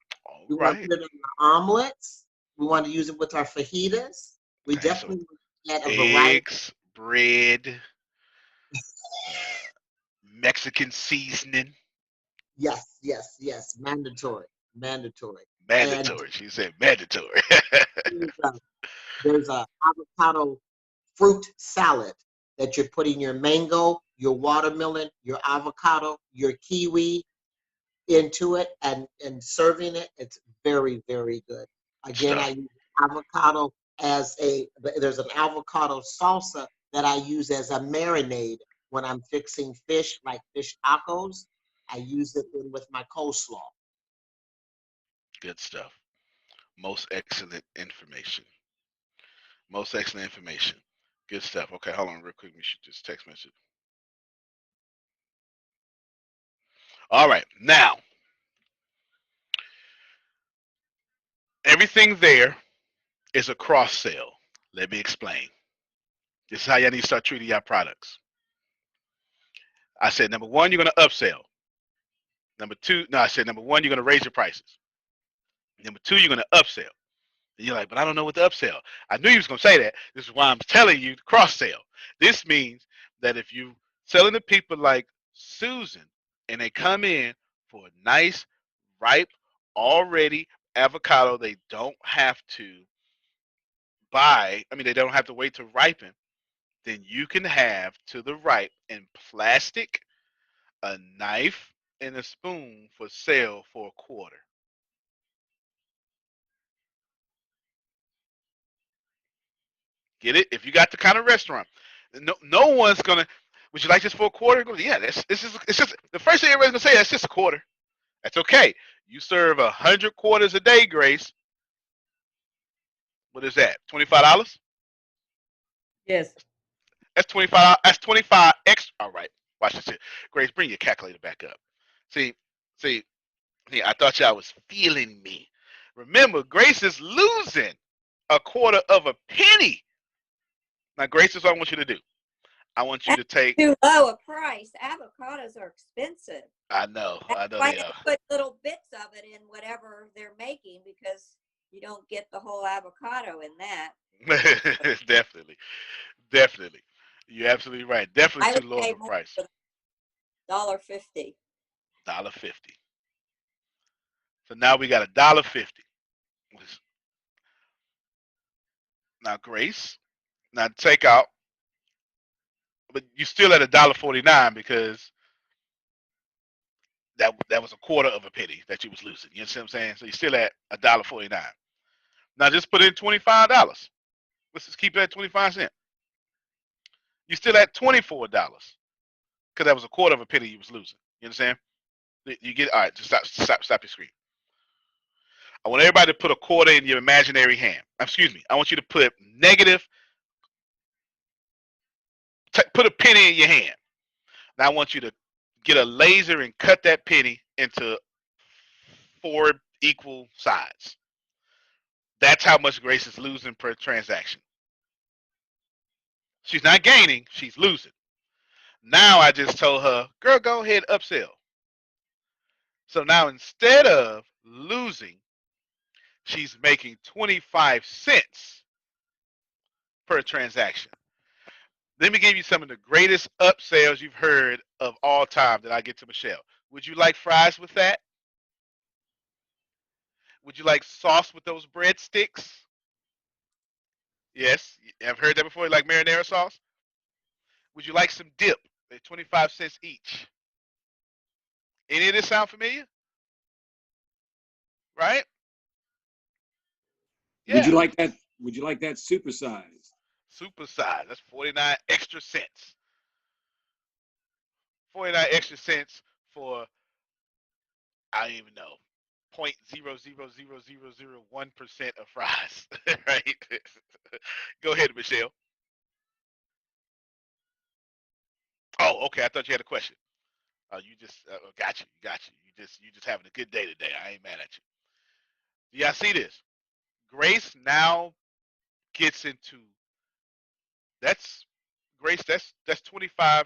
We want to put it in the omelets. We want to use it with our fajitas. We definitely add a variety. Eggs, bread, Mexican seasoning. Yes. Mandatory. Mandatory. She said mandatory. There's a avocado fruit salad that you're putting your mango, your watermelon, your avocado, your kiwi into it and serving it. It's very, very good. Again, I use avocado there's an avocado salsa that I use as a marinade when I'm fixing fish, like fish tacos. I use it in with my coleslaw. Good stuff. Most excellent information. Good stuff. Okay, hold on real quick. We should just text message. All right, now everything there is a cross sell. Let me explain. This is how y'all need to start treating your products. I said number one, you're gonna upsell. Number two, no, I said number one, you're gonna raise your prices. Number two, you're gonna upsell. And you're like, but I don't know what to upsell. I knew you was gonna say that. This is why I'm telling you to cross sell. This means that if you selling to people like Susan and they come in for a nice, ripe, already avocado, they don't have to buy. I mean, they don't have to wait to ripen. Then you can have to the right in plastic, a knife and a spoon for sale for a quarter. Get it? If you got the kind of restaurant, no one's gonna. Would you like this for a quarter? Yeah, it's just the first thing everybody's gonna say. That's just a quarter. That's okay. You serve 100 quarters a day, Grace. What is that? $25? Yes. That's 25. That's 25 extra. All right. Watch this here. Grace, bring your calculator back up. See. I thought y'all was feeling me. Remember, Grace is losing a quarter of a penny. Now, Grace, is what I want you to do. I want you to take. Too low a price. Avocados are expensive. I know Why they they are. put little bits of it in whatever they're making because you don't get the whole avocado in that. Definitely. You're absolutely right. Definitely too low of a price. $1.50. $1.50. So now we got $1.50. Now, Grace, now take out, but you still at $1.49 because that was a quarter of a penny that you was losing. You know what I'm saying? So you're still at $1.49. Now just put in $25. Let's just keep it at 25 cents. You're still at $24 because that was a quarter of a penny you was losing. You understand? You get all right. Just stop your screen. I want everybody to put a quarter in your imaginary hand. Excuse me. I want you to put negative. Put a penny in your hand. Now I want you to get a laser and cut that penny into 4 equal sides. That's how much Grace is losing per transaction. She's not gaining, she's losing. Now I just told her, girl, go ahead, upsell. So now instead of losing, she's making 25 cents per transaction. Let me give you some of the greatest upsells you've heard of all time that I get to Michelle. Would you like fries with that? Would you like sauce with those breadsticks? Yes, I've heard that before. You like marinara sauce? Would you like some dip? They're 25 cents each. Any of this sound familiar? Right? Yeah. Would you like that? Would you like that supersized? Supersized. That's 49 extra cents. 49 extra cents for, I don't even know, 0.00001% of fries. Right? Go ahead, Michelle. Oh, okay. I thought you had a question. You just got you. You just having a good day today. I ain't mad at you. Do y'all see this? Grace now gets into that's Grace. That's 25. I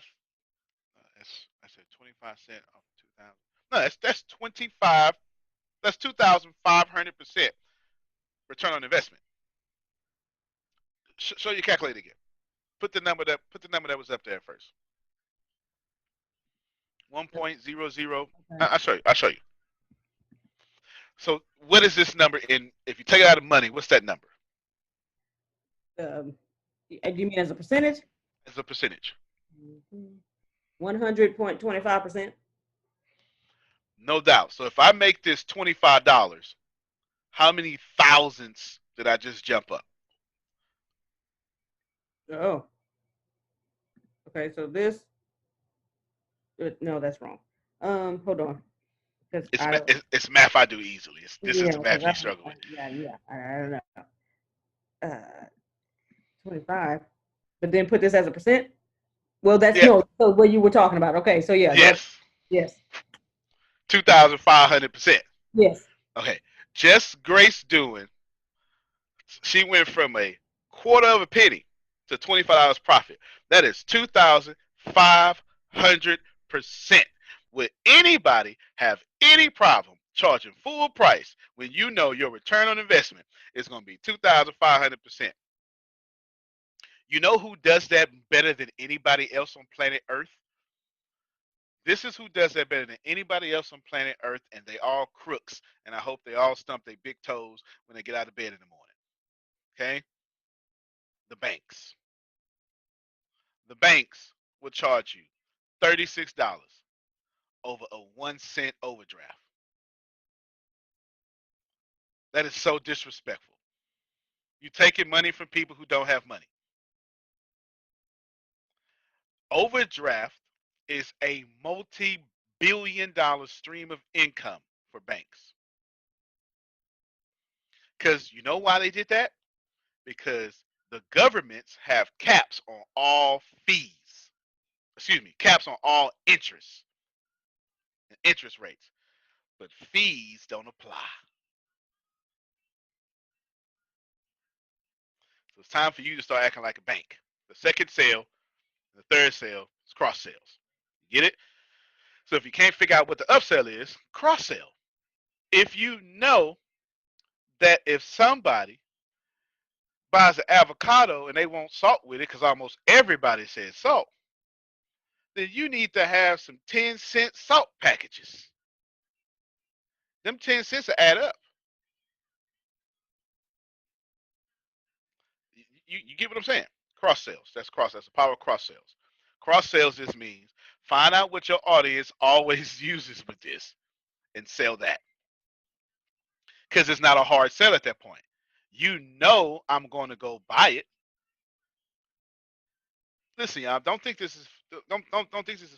said 25 cent off 2,000. No, that's 25. That's 2,500% return on investment. Show your calculator again. Put the number that was up there first. 1.00. I'll show you. So what is this number in? If you take it out of money, what's that number? Do you mean as a percentage? As a percentage. 100.25%. No doubt. So if I make this $25, how many thousandths did I just jump up? Oh. Okay, so this. No, that's wrong. Hold on. It's math I do easily. This is the math you struggle with. Yeah. I don't know. 25. But then put this as a percent. Well, that's no. So what you were talking about. Okay, so yeah. Yes. Yes. 2,500%. Yes. Okay. Just Grace doing, she went from a quarter of a penny to $25 profit. That is 2,500%. Would anybody have any problem charging full price when you know your return on investment is going to be 2,500%? You know who does that better than anybody else on planet Earth? This is who does that better than anybody else on planet Earth, and they all crooks, and I hope they all stump their big toes when they get out of bed in the morning. Okay? The banks. The banks will charge you $36 over a 1 cent overdraft. That is so disrespectful. You're taking money from people who don't have money. Overdraft is a multi-billion-dollar stream of income for banks. Because you know why they did that? Because the governments have caps on all fees. Excuse me, caps on all interest and interest rates. But fees don't apply. So it's time for you to start acting like a bank. The second sale, the third sale is cross sales. You get it? So if you can't figure out what the upsell is, cross sell. If you know that if somebody buys an avocado and they want salt with it, because almost everybody says salt, then you need to have some 10-cent salt packages. Them 10 cents will add up. You get what I'm saying? Cross sales. That's the power of cross sales. Cross sales just means find out what your audience always uses with this and sell that. Because it's not a hard sell at that point. You know I'm going to go buy it. Listen, y'all, don't think this is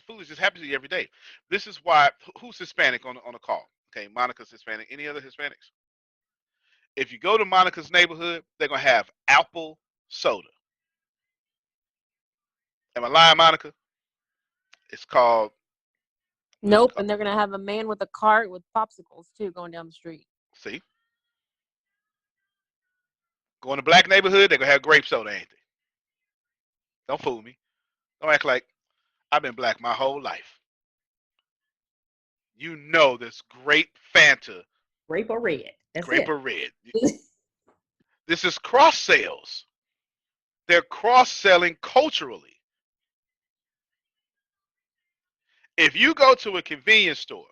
foolish. This happens to you every day. This is why. Who's Hispanic on the call? Okay, Monica's Hispanic. Any other Hispanics? If you go to Monica's neighborhood, they're gonna have apple soda. Am I lying, Monica? It's called. Nope, and they're gonna have a man with a cart with popsicles too going down the street. See, go in the black neighborhood, they're gonna have grape soda, ain't they? Don't fool me. Don't act like I've been black my whole life. You know this grape Fanta. Grape or red. That's grape it. or red. This is cross sales. They're cross-selling culturally. If you go to a convenience store,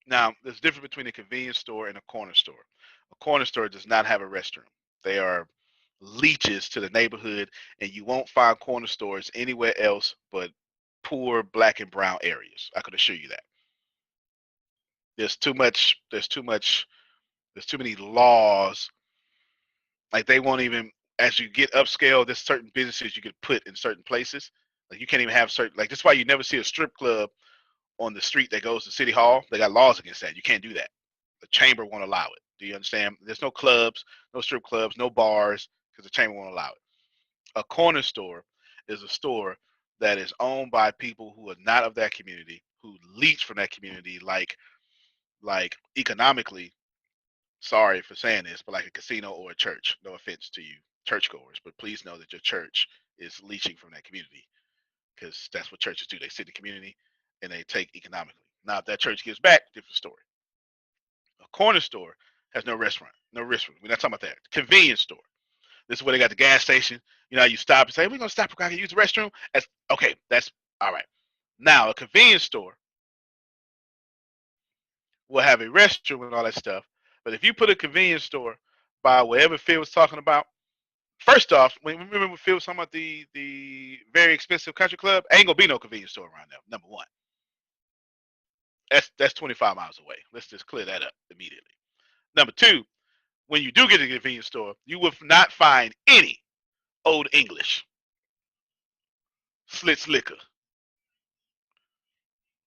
now there's a difference between a convenience store and a corner store. A corner store does not have a restroom. They are leeches to the neighborhood, and you won't find corner stores anywhere else but poor black and brown areas. I could assure you that. There's too many laws. Like they won't even, as you get upscale, there's certain businesses you could put in certain places. Like you can't even have certain, like that's why you never see a strip club on the street that goes to City Hall. They got laws against that. You can't do that. The chamber won't allow it. Do you understand? There's no clubs, no strip clubs, no bars, because the chamber won't allow it. A corner store is a store that is owned by people who are not of that community, who leech from that community, like economically. Sorry for saying this, but like a casino or a church. No offense to you, churchgoers, but please know that your church is leeching from that community, because that's what churches do. They sit in the community and they take economically. Now, if that church gives back, different story. A corner store has no restaurant, no restaurant. We're not talking about that. Convenience store. This is where they got the gas station. You know, you stop and say, we're going to stop and I can use the restroom. That's okay. That's all right. Now, a convenience store will have a restroom and all that stuff. But if you put a convenience store by wherever Phil was talking about, first off, remember when Phil was talking about the very expensive country club, ain't gonna be no convenience store around there. Number one, that's 25 miles away. Let's just clear that up immediately. Number two, when you do get to the convenience store, you will not find any Old English, Slits liquor.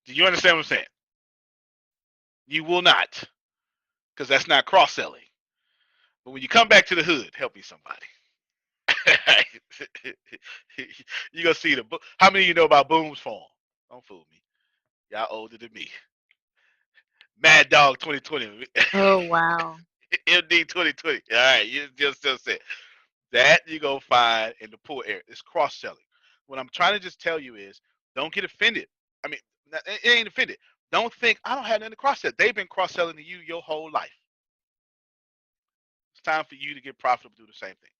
Do you understand what I'm saying? You will not, because that's not cross-selling. But when you come back to the hood, help me somebody. You're gonna see how many of you know about Boone's Farm? Don't fool me. Y'all older than me. Mad Dog 2020. Oh wow. MD 2020. All right, you just said that you go find in the pool area. It's cross selling. What I'm trying to just tell you is, don't get offended. I mean, it ain't offended. Don't think I don't have nothing to cross sell. They've been cross selling to you your whole life. It's time for you to get profitable, do the same thing.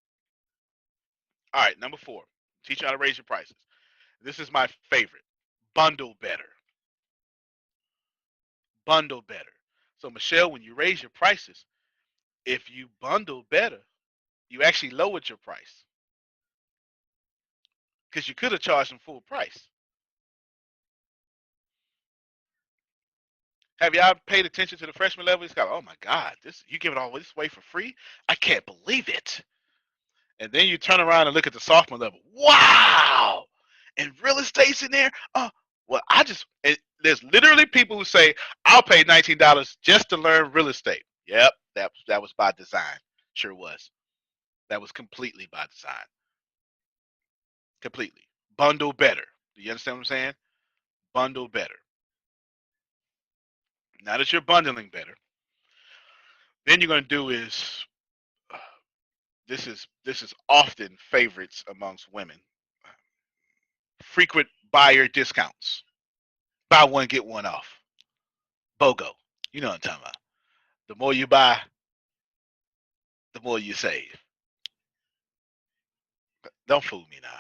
All right, number 4, teach you how to raise your prices. This is my favorite. Bundle better. Bundle better. So Michelle, when you raise your prices, if you bundle better, you actually lowered your price because you could have charged them full price. Have y'all paid attention to the freshman level? It's got, oh my God, this you giving all this away for free? I can't believe it. And then you turn around and look at the sophomore level. Wow! And real estate's in there? Well, there's literally people who say, I'll pay $19 just to learn real estate. Yep, that was by design. Sure was. That was completely by design. Completely. Bundle better. Do you understand what I'm saying? Bundle better. Now that you're bundling better, then you're going to do is, this is often favorites amongst women. Frequent buyer discounts. Buy one, get one off. BOGO. You know what I'm talking about. The more you buy, the more you save. Don't fool me now.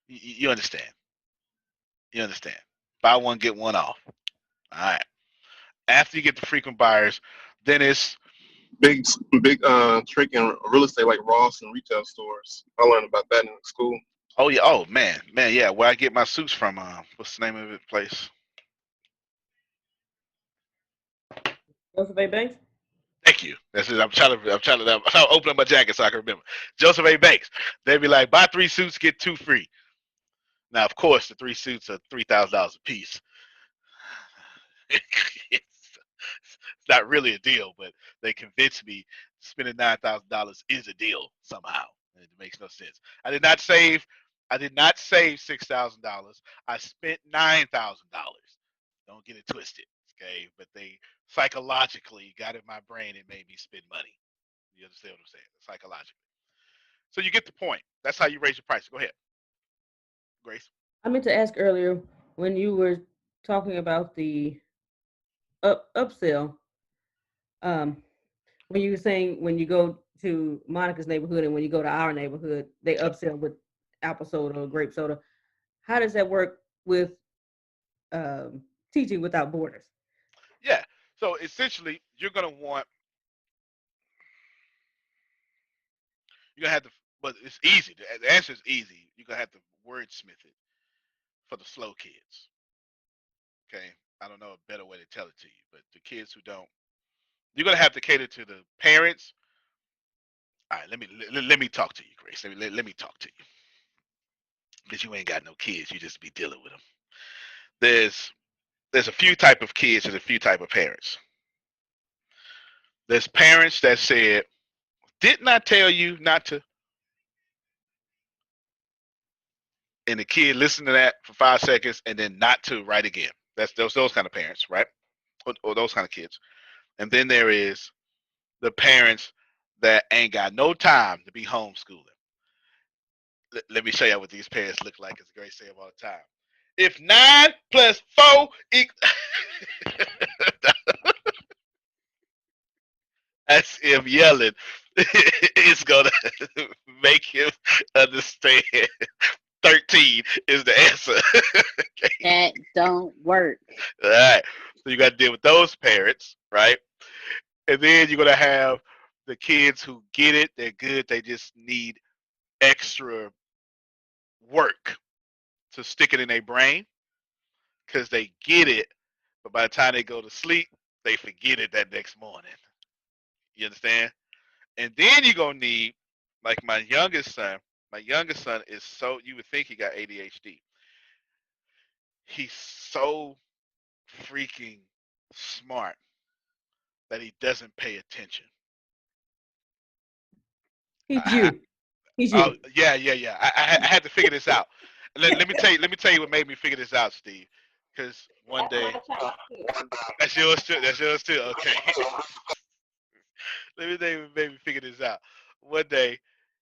You understand. You understand. Buy one, get one off. All right. After you get the frequent buyers, then it's big trick in real estate like Ross and retail stores. I learned about that in school. Oh yeah, oh man, yeah. Where I get my suits from, what's the name of the place? Joseph A. Banks. Thank you. That's it. I'm trying to open up my jacket so I can remember. Joseph A. Banks. They'd be like, buy 3 suits, get 2 free. Now, of course, the 3 suits are $3,000 a piece. It's not really a deal, but they convinced me spending $9,000 is a deal somehow. It makes no sense. I did not save $6,000. I spent $9,000. Don't get it twisted, okay? But they psychologically got in my brain and made me spend money. You understand what I'm saying? Psychologically. So you get the point. That's how you raise your price. Go ahead, Grace. I meant to ask earlier when you were talking about the upsell. When you were saying when you go to Monica's neighborhood and when you go to our neighborhood, they upsell with apple soda or grape soda. How does that work with teaching without borders? Yeah. So essentially, you're gonna have to, but it's easy. The answer is easy. You're gonna have to wordsmith it for the slow kids. Okay. I don't know a better way to tell it to you, but the kids who don't, you're gonna have to cater to the parents. All right, let me talk to you, Grace. Let me talk to you, because you ain't got no kids. You just be dealing with them. There's a few type of kids and a few type of parents. There's parents that said, didn't I tell you not to? And the kid listened to that for 5 seconds and then not to right again. That's those kind of parents, right? Or those kind of kids. And then there is the parents that ain't got no time to be homeschooling. Let me show you what these parents look like, as Grace say all the time. If 9 plus 4 equals that's him yelling. It's gonna make him understand 13 is the answer. Okay. That don't work. All right. So you got to deal with those parents, right? And then you're gonna have the kids who get it. They're good. They just need extra work to stick it in their brain because they get it, but by the time they go to sleep, they forget it that next morning. You understand? And then you're gonna need, like my youngest son. My youngest son is so, you would think he got ADHD. He's so freaking smart that he doesn't pay attention. He's you. Oh yeah. I had to figure this out. Let me tell you what made me figure this out, Steve. Because one That's day, my child too. that's yours too. That's yours too. Okay. Let me maybe figure this out. One day,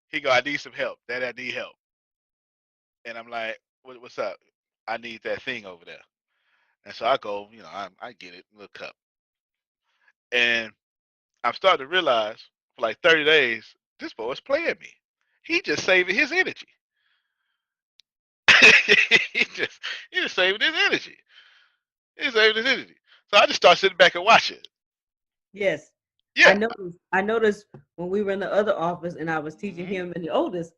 he go, I need some help. Dad, I need help. And I'm like, what's up? I need that thing over there. And so I go, I get it, little cup. And I'm starting to realize for like 30 days, this boy is playing me. He just saving his energy. he just he just saving his energy. He's saving his energy. So I just start sitting back and watching. Yes. Yeah. I noticed when we were in the other office and I was teaching him and the oldest,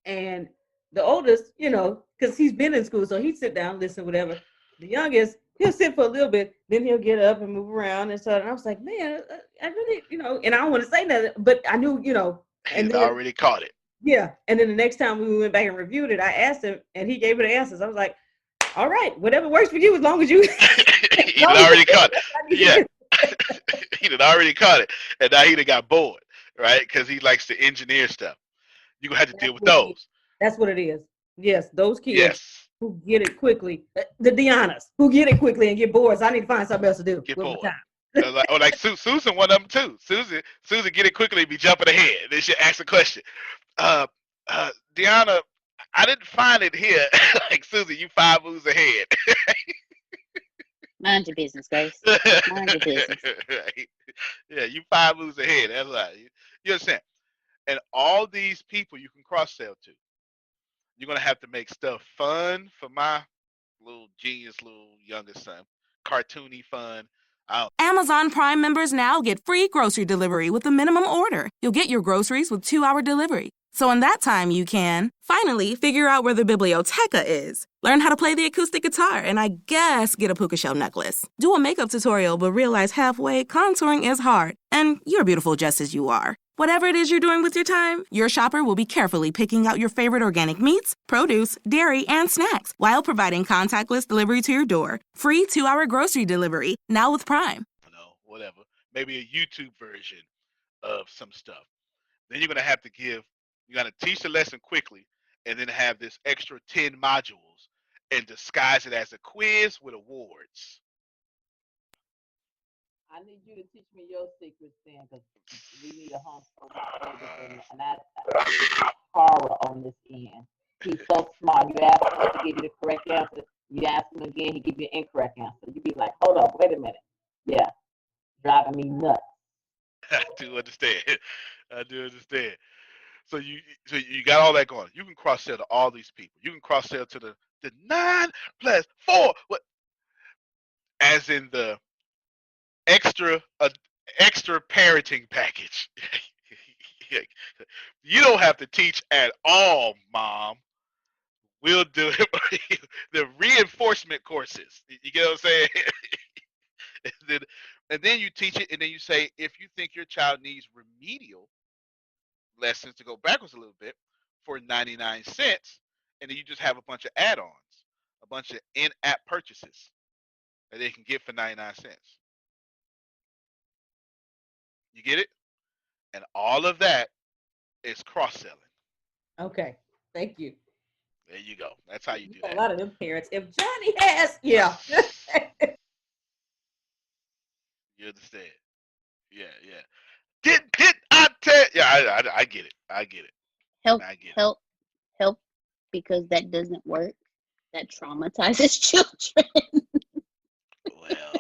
and the oldest, because he's been in school, so he'd sit down, listen, whatever. The youngest, he'll sit for a little bit, then he'll get up and move around and so. And I was like, man, I really, and I don't want to say nothing, but I knew, and He'd then, already caught it. yeah. And then the next time we went back and reviewed it, I asked him, and he gave me the answers. I was like, all right, whatever works for you, as long as you. He'd already caught it. Yeah. He'd already caught it, and now he'd got bored, right? Because he likes to engineer stuff. You're gonna have to deal with those. That's what it is. Yes, those kids Yes. who get it quickly, the Deannas who get it quickly and get bored. So I need to find something else to do. Get with bored. my time. Or like Susan, one of them too. Susan, get it quickly, be jumping ahead. Then she ask a question. Deanna, I didn't find it here. Like Susan, you 5 moves ahead. Mind your business, Grace. Mind your business. Right. Yeah, you 5 moves ahead. That's right. You understand? And all these people you can cross sell to. You're gonna have to make stuff fun for my little genius, little youngest son. Cartoony fun. Amazon Prime members now get free grocery delivery with a minimum order. You'll get your groceries with 2-hour delivery. So in that time, you can finally figure out where the biblioteca is, learn how to play the acoustic guitar, and I guess get a puka shell necklace. Do a makeup tutorial, but realize halfway contouring is hard, and you're beautiful just as you are. Whatever it is you're doing with your time, your shopper will be carefully picking out your favorite organic meats, produce, dairy, and snacks while providing contactless delivery to your door. Free 2-hour grocery delivery, now with Prime. Whatever. Maybe a YouTube version of some stuff. Then you're gonna have to you gotta teach the lesson quickly and then have this extra 10 modules and disguise it as a quiz with awards. I need you to teach me your secrets then, because we need a homeschool and that's horror on this end. He's so smart. You ask him to give you the correct answer. You ask him again, he give you an incorrect answer. You be like, hold up, wait a minute. Yeah, driving me nuts. I do understand. So you got all that going. You can cross sell to all these people. You can cross sell to the 9 + 4. What? As in the extra parenting package. You don't have to teach at all, Mom. We'll do it. The reinforcement courses. You get what I'm saying? and then you teach it, and then you say, if you think your child needs remedial lessons to go backwards a little bit for 99 cents, and then you just have a bunch of add-ons, a bunch of in-app purchases that they can get for 99 cents. You get it? And all of that is cross-selling. Okay, thank you. There you go. That's how you do that. A lot of them parents. If Johnny has, yeah. You understand? Yeah. Did I tell? Yeah, I get it. I get it. Help, because that doesn't work. That traumatizes children. Well,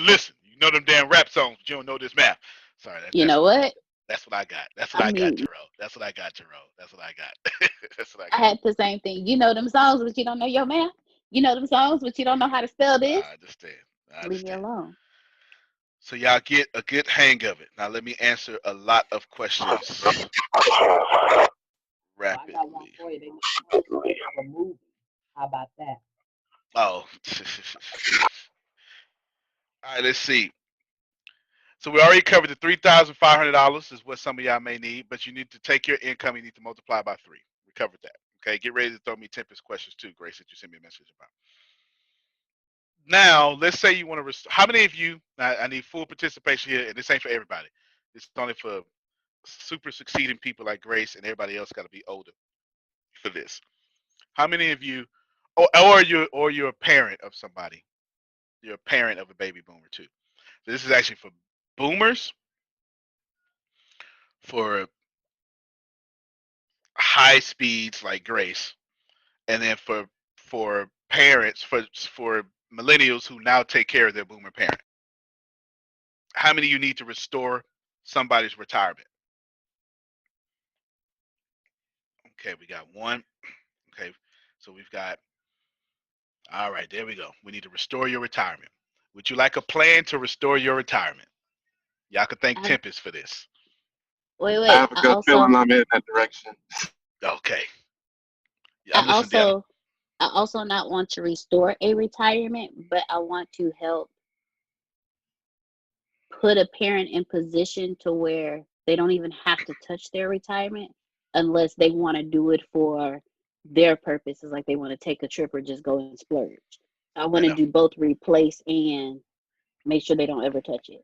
listen. You know them damn rap songs, but you don't know this math. Sorry. You know what? That's what I got. That's what I got, Jerome. That's what I got, Jerome. That's what I got. That's what I got. I had the same thing. You know them songs, but you don't know your math. You know them songs, but you don't know how to spell this. I understand. Leave me alone. So y'all get a good hang of it. Now let me answer a lot of questions rapidly. I got one for you. They make a movie. How about that? Oh. All right, let's see. So we already covered the $3,500 is what some of y'all may need, but you need to take your income, you need to multiply by 3. We covered that. Okay, get ready to throw me Tempest questions too, Grace, that you sent me a message about. Now, let's say you want to, how many of you, I need full participation here, and this ain't for everybody. It's only for super succeeding people like Grace, and everybody else got to be older for this. How many of you or you're a parent of somebody. You're a parent of a baby boomer too. So this is actually for boomers, for high speeds like Grace, and then for parents, for millennials who now take care of their boomer parent. How many you need to restore somebody's retirement? Okay, we got one. Okay, so we've got, all right, there we go. We need to restore your retirement. Would you like a plan to restore your retirement? Y'all can thank Tempest for this. Wait. I have a good feeling I'm in that direction. Okay. I also not want to restore a retirement, but I want to help put a parent in position to where they don't even have to touch their retirement unless they want to do it for their purposes, like they want to take a trip or just go and splurge. I want to do both replace and make sure they don't ever touch it.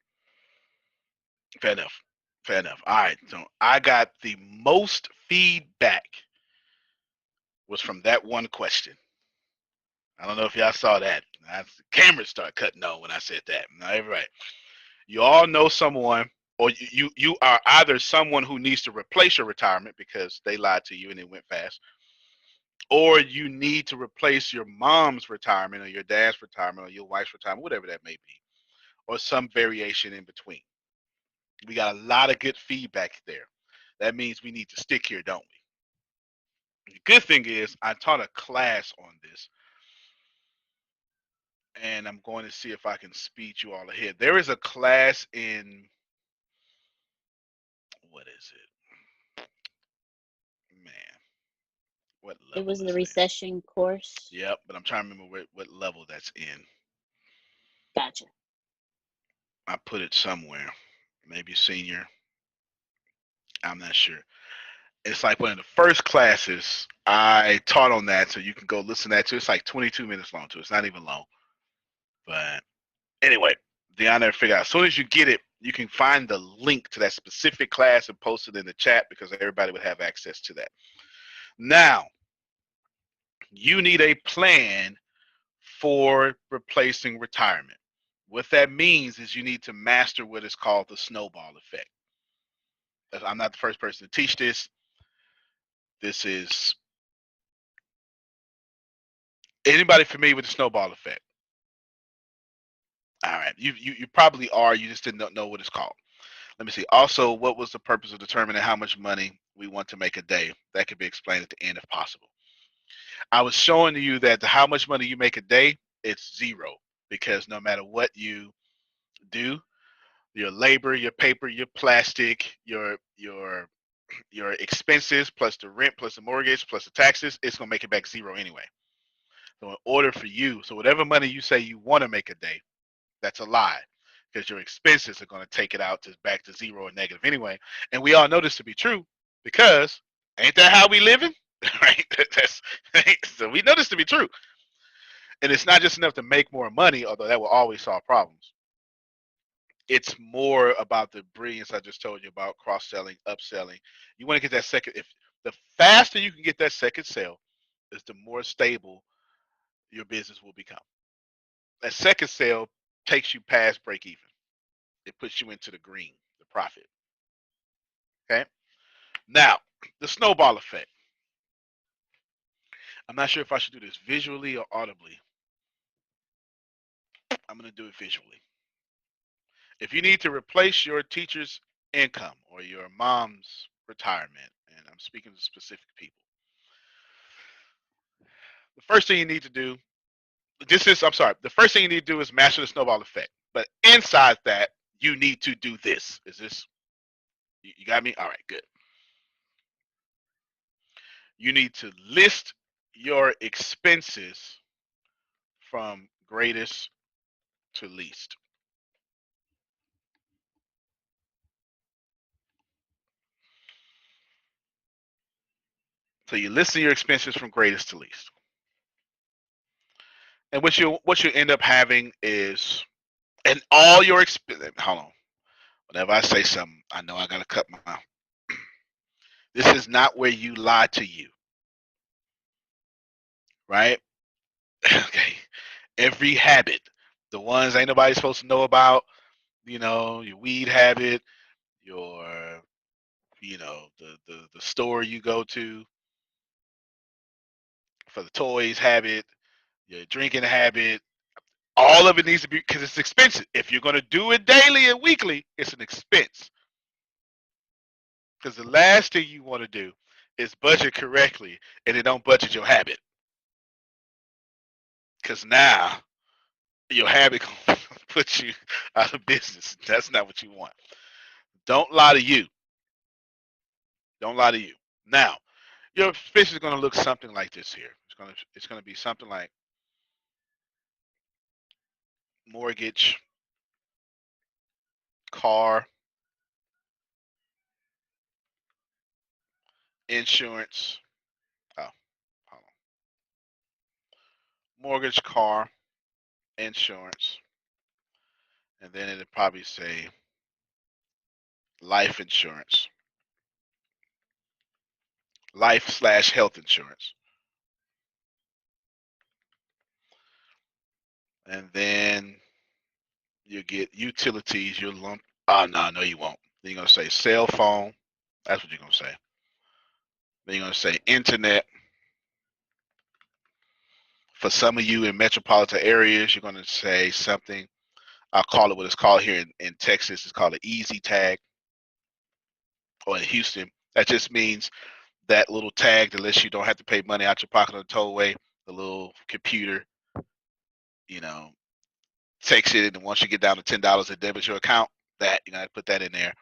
Fair enough. All right, so I got the most feedback was from that one question. I don't know if y'all saw that. The cameras start cutting on when I said that. No, right. You all know someone, or you are either someone who needs to replace your retirement because they lied to you and it went fast, or you need to replace your mom's retirement or your dad's retirement or your wife's retirement, whatever that may be, or some variation in between. We got a lot of good feedback there. That means we need to stick here, don't we? The good thing is I taught a class on this, and I'm going to see if I can speed you all ahead. There is a class in, what is it? Man, what level? It was the recession course. Yep, but I'm trying to remember what level that's in. Gotcha. I put it somewhere, maybe senior. I'm not sure. It's like one of the first classes I taught on that, so you can go listen to that too. It's like 22 minutes long too. It's not even long. But anyway, Deanna, figure out as soon as you get it, you can find the link to that specific class and post it in the chat because everybody would have access to that. Now, you need a plan for replacing retirement. What that means is you need to master what is called the snowball effect. I'm not the first person to teach this. This is, anybody familiar with the snowball effect? All right, you probably are. You just didn't know what it's called. Let me see. Also, what was the purpose of determining how much money we want to make a day? That could be explained at the end if possible. I was showing you that how much money you make a day, it's zero, because no matter what you do, your labor, your paper, your plastic, your expenses plus the rent plus the mortgage plus the taxes, it's gonna make it back zero anyway. So in order for you, so whatever money you say you want to make a day, that's a lie, because your expenses are going to take it out to back to zero or negative anyway. And we all know this to be true because ain't that how we living? Right? So we know this to be true. And it's not just enough to make more money, although that will always solve problems. It's more about the brilliance I just told you about, cross-selling, upselling. You want to get that second, if the faster you can get that second sale, is the more stable your business will become. That second sale takes you past break even. It puts you into the green, the profit. Okay. Now, the snowball effect. I'm not sure if I should do this visually or audibly. I'm going to do it visually. If you need to replace your teacher's income or your mom's retirement, and I'm speaking to specific people, the first thing you need to do, the first thing you need to do is master the snowball effect. But inside that, you need to do this. Is this, you got me? All right, good. You need to list your expenses from greatest to least. So you list your expenses from greatest to least. And what you end up having is, and all your expenses, hold on. Whenever I say something, I know I gotta cut my mouth. This is not where you lie to you. Right? Okay. Every habit, the ones ain't nobody supposed to know about, your weed habit, your, the store you go to for the toys habit, your drinking habit, all of it needs to be, because it's expensive. If you're going to do it daily and weekly, it's an expense. Because the last thing you want to do is budget correctly and then don't budget your habit. Because now your habit going to put you out of business. That's not what you want. Don't lie to you. Don't lie to you. Now, your expense is going to look something like this here. It's going to be something like mortgage, car, insurance. Oh, hold on. Mortgage, car, insurance, and then it'll probably say life insurance, life/health insurance, and then you get utilities. You'll lump. Oh no, you won't. Then you're gonna say cell phone. That's what you're gonna say. Then you're gonna say internet. For some of you in metropolitan areas, you're gonna say something. I'll call it what it's called here in Texas. It's called an easy tag, or in Houston, that just means that little tag that lets you don't have to pay money out your pocket on the tollway. The little computer, takes it, and once you get down to $10, it debits your account. That you gotta put that in there.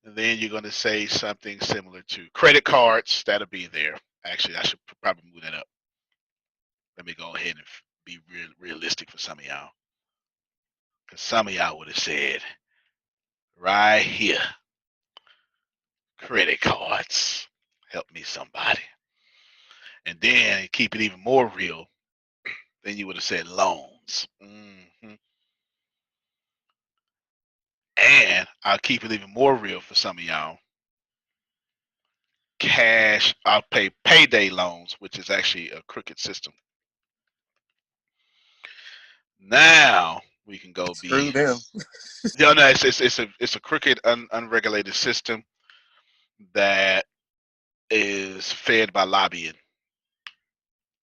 And then you're gonna say something similar to credit cards. That'll be there. Actually, I should probably move that up. Let me go ahead and be realistic for some of y'all, because some of y'all would have said right here, credit cards. Help me, somebody. And then keep it even more real. Then you would have said loans. And I'll keep it even more real for some of y'all. Cash, I'll pay payday loans, which is actually a crooked system. Now we can go Screw them. No, it's a crooked, unregulated system that is fed by lobbying,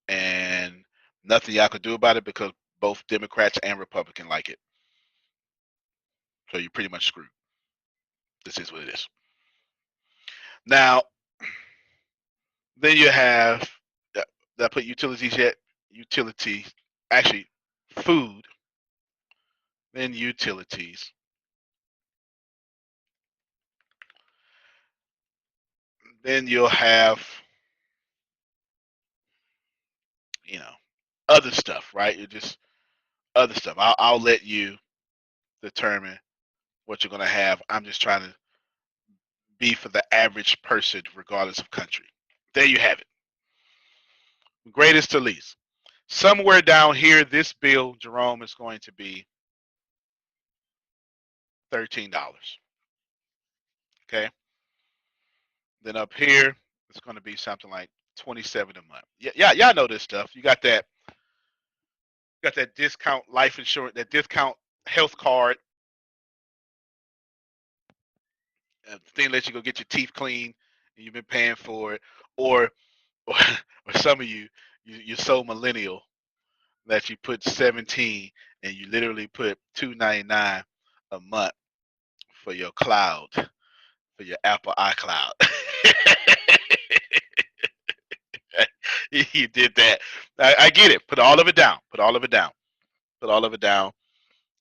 and nothing y'all can do about it because both Democrats and Republicans like it. So you're pretty much screwed. This is what it is. Now, then you have, did I put utilities yet? Utilities, actually, food, then utilities. Then you'll have, other stuff, right? You're just other stuff. I'll let you determine what you're going to have. I'm just trying to be for the average person, regardless of country. There you have it. Greatest to least. Somewhere down here, this bill, Jerome, is going to be $13. Okay. Then up here, it's going to be something like $27 a month. Yeah, y'all know this stuff. You got that discount life insurance, that discount health card. The thing lets you go get your teeth clean, and you've been paying for it, or some of you're so millennial that you put 17 and you literally put $2.99 a month for your cloud, for your Apple iCloud. You did that. I get it. Put all of it down. Put all of it down. Put all of it down.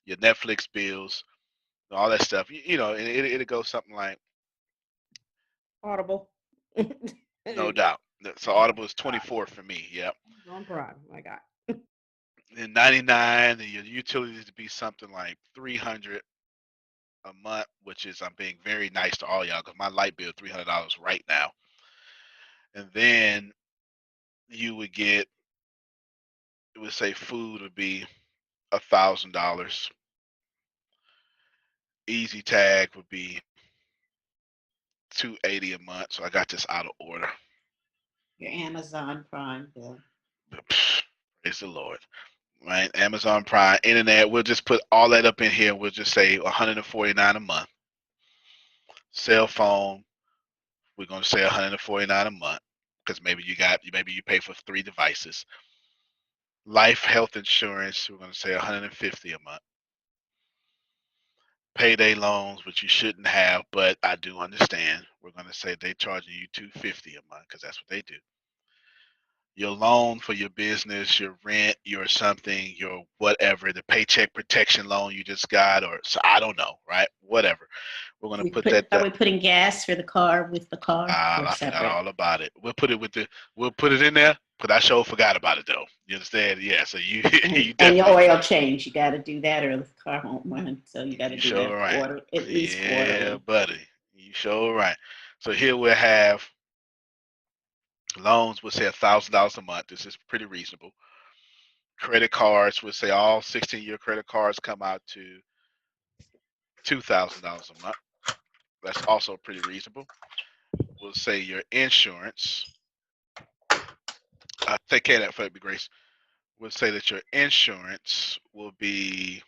Your Netflix bills, all that stuff. And it'll go something like Audible. No doubt. So Audible is 24 for me. Yep. On Prime. My God. And 99, and your utilities to be something like 300 a month, which is, I'm being very nice to all y'all because my light bill $300 right now. And then you would get, it would say food would be $1,000. Easy tag would be $280 a month. So I got this out of order. Your Amazon Prime bill. Praise the Lord. Right? Amazon Prime, internet, we'll just put all that up in here. We'll just say $149 a month. Cell phone, we're going to say $149 a month because maybe you pay for 3 devices. Life health insurance, we're going to say $150 a month. Payday loans, which you shouldn't have, but I do understand. We're going to say they're charging you $250 a month because that's what they do. Your loan for your business, your rent, your something, your whatever, the paycheck protection loan you just got, or so I don't know, right? Whatever. We're going to put that. Are we putting gas for the car with the car? I forgot all about it. We'll put it in there, but I sure forgot about it though. You understand? Yeah. So you and your oil change, you got to do that, or the car won't run. So you got to do that right. at least quarterly. Yeah, buddy. You sure right. So here we'll have loans. We'll say $1,000 a month. This is pretty reasonable. Credit cards, we'll say all 16-year credit cards come out to $2,000 a month. That's also pretty reasonable. We'll say your insurance. Take care of that for me, Grace. We'll say that your insurance will be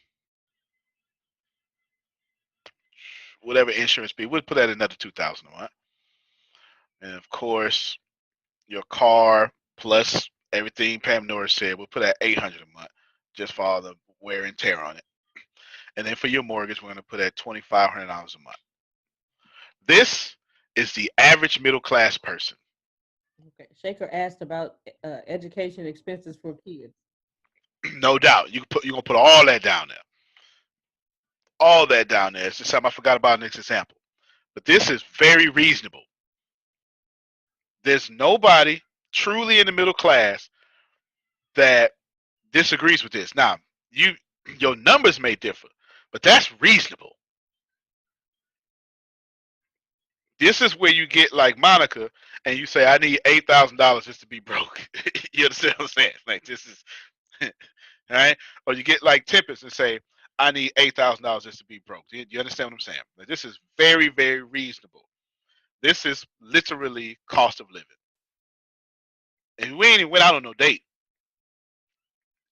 whatever insurance be. We'll put that another $2,000 a month. And of course, your car plus everything Pam Norris said, we'll put at $800 a month just for all the wear and tear on it. And then for your mortgage, we're going to put at $2,500 a month. This is the average middle class person. Okay. Shaker asked about education expenses for kids. No doubt. You're going to put all that down there. All that down there. It's just something I forgot about in this example. But this is very reasonable. There's nobody truly in the middle class that disagrees with this. Now, your numbers may differ, but that's reasonable. This is where you get like Monica and you say, I need $8,000 just to be broke. You understand what I'm saying? Like this is, all right? Or you get like Tempest and say, I need $8,000 just to be broke. Do you understand what I'm saying? Like, this is very, very reasonable. This is literally cost of living. And we ain't even went out on no date.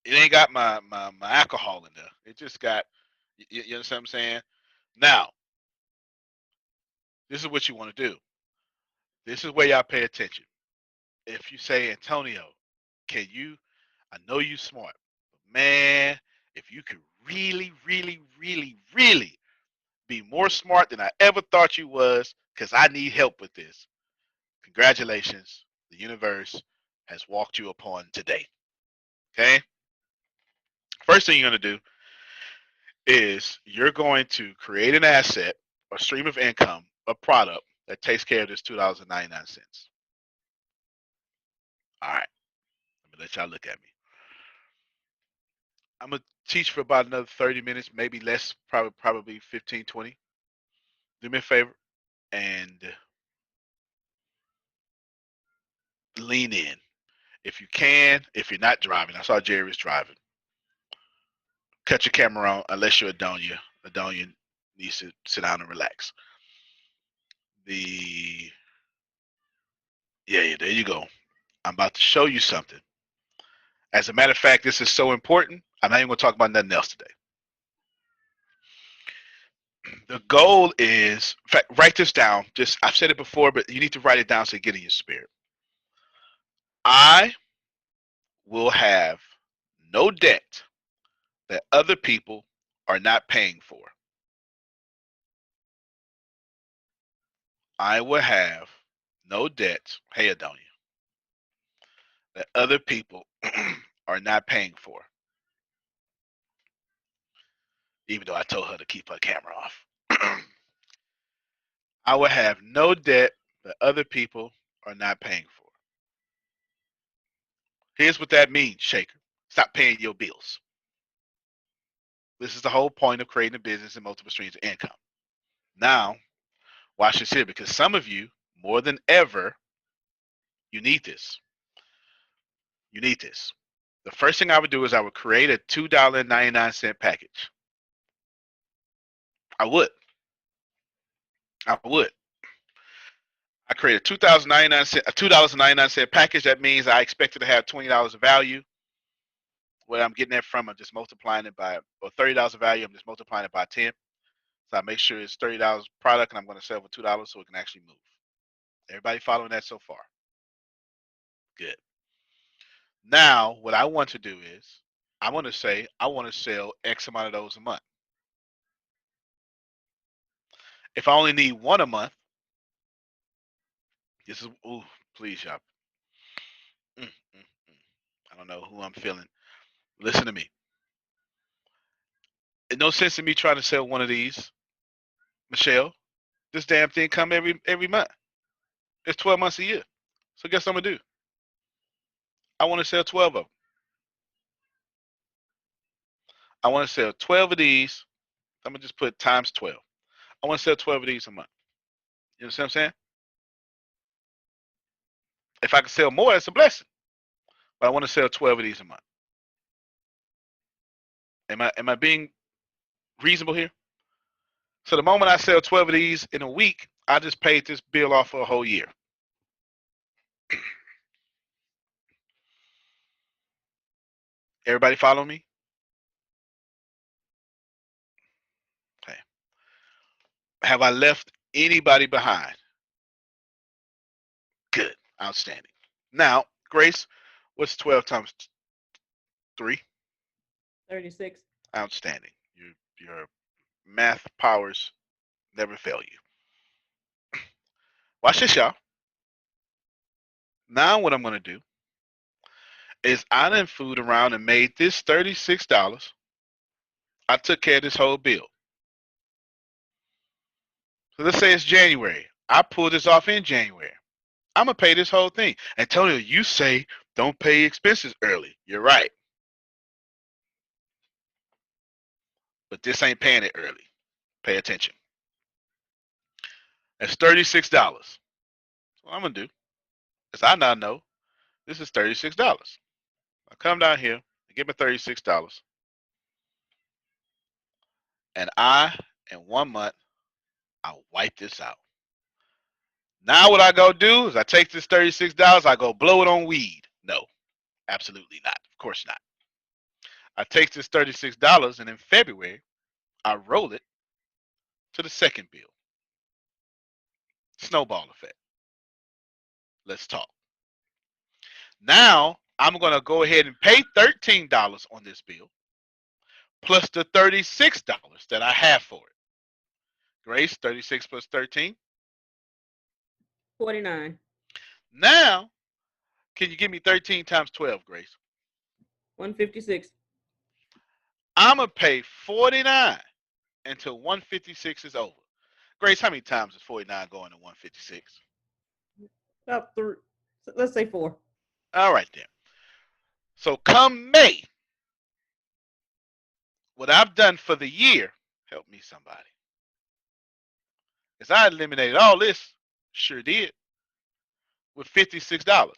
It ain't got my alcohol in there. It just got, you understand what I'm saying? Now, this is what you want to do. This is where y'all pay attention. If you say, Antonio, I know you smart, but man, if you could really, really, really, really be more smart than I ever thought you was, because I need help with this. Congratulations, the universe has walked you upon today. Okay? First thing you're going to do is you're going to create an asset, a stream of income, a product that takes care of this $2.99. All right. Let me let y'all look at me. I'm going to teach for about another 30 minutes, maybe less, probably 15, 20. Do me a favor and lean in. If you can, if you're not driving, I saw Jerry was driving. Cut your camera on unless you're Adonia. Adonia needs to sit down and relax. Yeah, there you go. I'm about to show you something. As a matter of fact, this is so important, I'm not even going to talk about nothing else today. The goal is, in fact, write this down. I've said it before, but you need to write it down so you get in your spirit. I will have no debt that other people are not paying for. I will have no debt, hey Adonia, that other people are not paying for. Even though I told her to keep her camera off. I will have no debt that other people are not paying for. Here's what that means, Shaker. Stop paying your bills. This is the whole point of creating a business and multiple streams of income. Now, watch this here, because some of you, more than ever, you need this. You need this. The first thing I would do is I would create a $2.99 package. I would. I create a $2.99 package. That means I expect it to have $20 of value. Where I'm getting that from, I'm just multiplying it by, or $30 of value, I'm just multiplying it by 10. So I make sure it's $30 product, and I'm going to sell for $2 so it can actually move. Everybody following that so far? Good. Now, what I want to do is, I want to say, I want to sell X amount of those a month. If I only need one a month, this is, ooh, please, y'all. I don't know who I'm feeling. Listen to me. There's no sense in me trying to sell one of these, Michelle. This damn thing come every month. It's 12 months a year. So guess what I'm gonna do? I want to sell 12 of them. I want to sell 12 of these. I'm gonna just put times 12. I want to sell 12 of these a month. You understand what I'm saying? If I can sell more, it's a blessing. But I want to sell 12 of these a month. Am I being reasonable here? So the moment I sell 12 of these in a week, I just paid this bill off for a whole year. Everybody follow me? Okay. Have I left anybody behind? Good. Outstanding. Now, Grace, what's 12 times 3? 36. Outstanding. Your math powers never fail you. Watch this, y'all. Now what I'm going to do is I done fooled around and made this $36. I took care of this whole bill. So let's say it's January. I pulled this off in January. I'm going to pay this whole thing. Antonio, you say don't pay expenses early. You're right. But this ain't paying it early. Pay attention. That's $36. What I'm going to do is I now know this is $36. I come down here and get my $36. And in 1 month, I'll wipe this out. Now what I go do is I take this $36, I go blow it on weed. No, absolutely not. Of course not. I take this $36 and in February, I roll it to the second bill. Snowball effect. Let's talk. Now I'm going to go ahead and pay $13 on this bill plus the $36 that I have for it. Grace, 36 plus 13? 49. Now, can you give me 13 times 12, Grace? 156. I'm going to pay 49 until 156 is over. Grace, how many times is 49 going to 156? About 3. Let's say 4. All right, then. So come May, what I've done for the year, help me somebody, is I eliminated all this, sure did, with $56.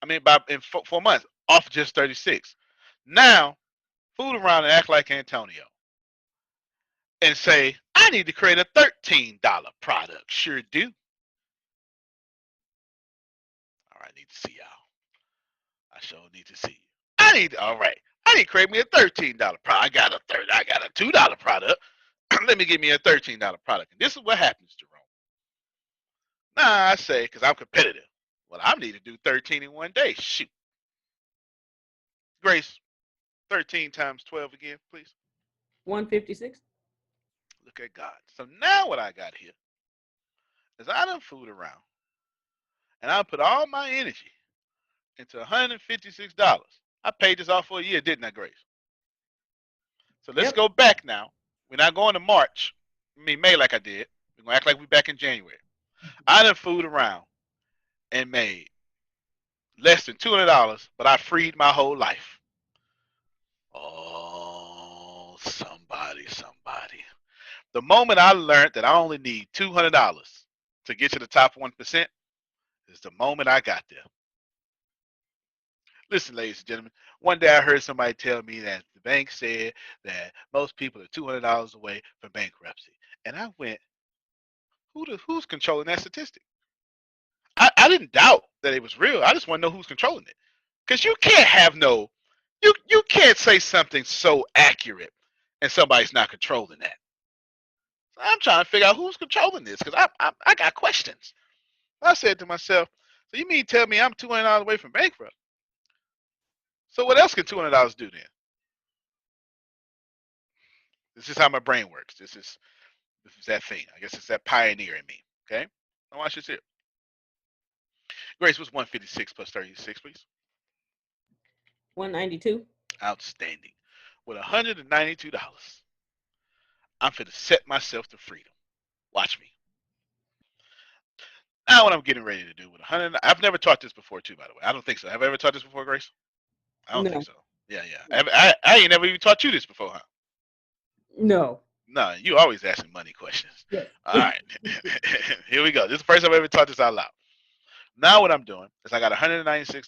I mean, in 4 months, off just 36. Now, fool around and act like Antonio and say, I need to create a $13 product. Sure do. All right, I need to see y'all. I sure need to see you. All right. I need to create me a $13 product. I got a $2 product. Let me get me a $13 product. And this is what happens, Jerome. Nah, I say, because I'm competitive. Well, I need to do 13 in 1 day. Shoot. Grace, 13 times 12 again, please. 156. Look at God. So now what I got here is I done fooled around. And I put all my energy into $156. I paid this off for a year, didn't I, Grace? So let's go back now. We're not going to March. May like I did. We're going to act like we're back in January. I done fooled around and made less than $200, but I freed my whole life. Oh, somebody. The moment I learned that I only need $200 to get to the top 1% is the moment I got there. Listen, ladies and gentlemen, one day I heard somebody tell me that the bank said that most people are $200 away from bankruptcy. And I went, Who's controlling that statistic? I didn't doubt that it was real. I just want to know who's controlling it. Because you can't have you can't say something so accurate and somebody's not controlling that. So I'm trying to figure out who's controlling this because I got questions. I said to myself, so you mean tell me I'm $200 away from bankrupt? So what else can $200 do then? This is how my brain works. This is that thing. I guess it's that pioneer in me. Okay? Now watch this here. Grace, what's 156 plus 36, please? 192. Outstanding. With $192, I'm finna set myself to freedom. Watch me. Now what I'm getting ready to do with 100, I've never taught this before too, by the way. I don't think so. Have I ever taught this before, Grace? I don't think so. Yeah. I ain't never even taught you this before, huh? No. No, you always asking money questions. Yes. All right. Here we go. This is the first time I've ever taught this out loud. Now what I'm doing is I got $196.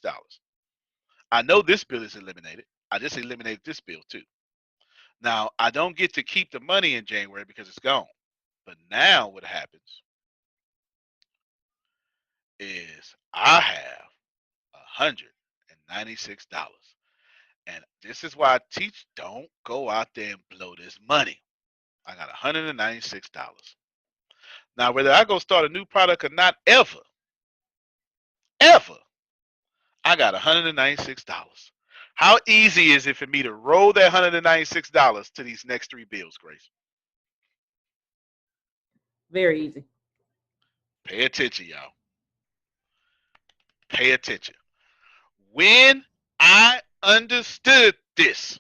I know this bill is eliminated. I just eliminated this bill too. Now, I don't get to keep the money in January because it's gone. But now what happens is I have $196. And this is why I teach, don't go out there and blow this money. I got $196. Now, whether I go start a new product or not, ever, I got $196. How easy is it for me to roll that $196 to these next three bills, Grace? Very easy. Pay attention, y'all. Pay attention. When I understood this,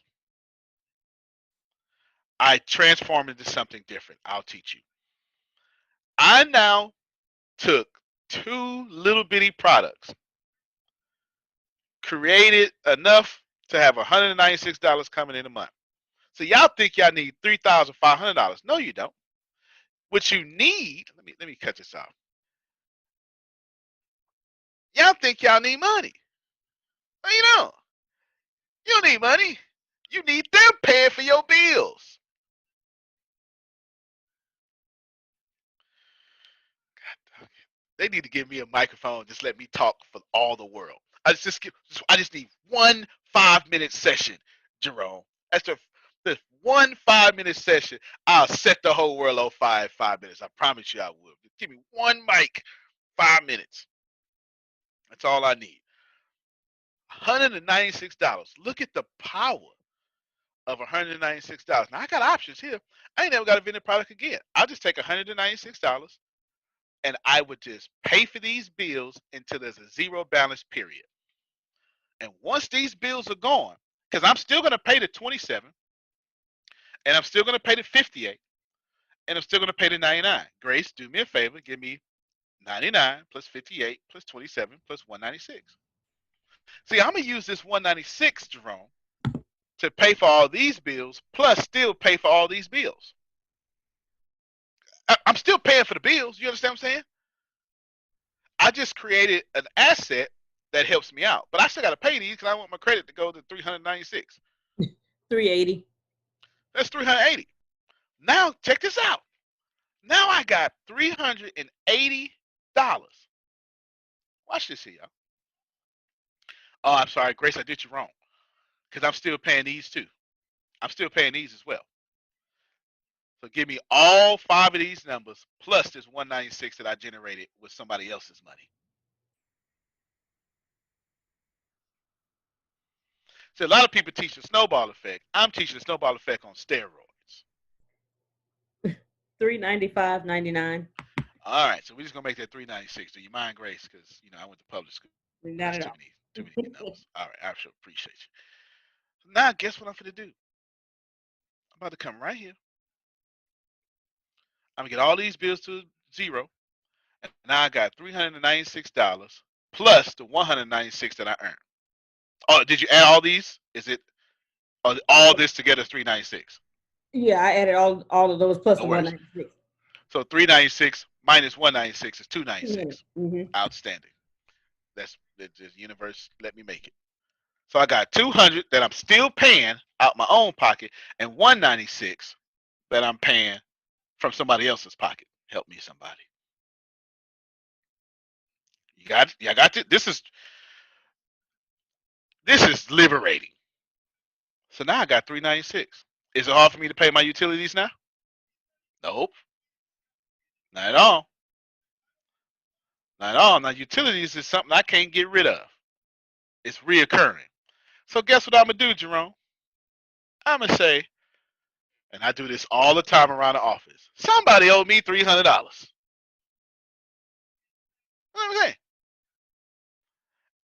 I transformed into something different. I'll teach you. I now took two little bitty products, created enough to have $196 coming in a month. So y'all think y'all need $3,500. No, you don't. What you need, let me cut this off. Y'all think y'all need money. No, you don't. You don't need money. You need them paying for your bills. God, they need to give me a microphone. Just let me talk for all the world. I just need 1 5-minute session, Jerome. That's the 1 5-minute session. I'll set the whole world on 5 minutes. I promise you I will. Just give me one mic, 5 minutes. That's all I need. $196. Look at the power of $196. Now I got options here. I ain't never got to vendor product again. I'll just take $196 and I would just pay for these bills until there's a zero balance period. And once these bills are gone, because I'm still going to pay the 27, and I'm still going to pay the 58, and I'm still going to pay the 99. Grace, do me a favor, give me 99 plus 58 plus 27 plus 196. See, I'm going to use this 196, Jerome, to pay for all these bills, plus still pay for all these bills. I'm still paying for the bills. You understand what I'm saying? I just created an asset that helps me out. But I still got to pay these because I want my credit to go to 396. 380. That's 380. Now, check this out. Now I got $380. Watch this here, y'all. Oh, I'm sorry, Grace, I did you wrong. Because I'm still paying these too. I'm still paying these as well. So give me all 5 of these numbers plus this 196 that I generated with somebody else's money. So a lot of people teach the snowball effect. I'm teaching the snowball effect on steroids. $395.99. All right, so we're just gonna make that 396. Do you mind, Grace? Because I went to public school. Not at all. Too many numbers. All right, I sure appreciate you. So now, guess what I'm gonna do? I'm about to come right here. I'm gonna get all these bills to zero, and now I got $396 plus the 196 that I earned. Oh, did you add all these? Is it all this together is 396? Yeah, I added all of those plus the 196. So 396 minus 196 is 296. Mm-hmm. Outstanding. That's the universe let me make it. So I got 200 that I'm still paying out my own pocket, and 196 that I'm paying from somebody else's pocket. Help me, somebody. I got this is liberating. So now I got $396. Is it hard for me to pay my utilities now? Nope, not at all. Not at all. Now utilities is something I can't get rid of. It's reoccurring. So guess what I'm gonna do, Jerome? I'm gonna say, and I do this all the time around the office. Somebody owed me $300. What I'm saying?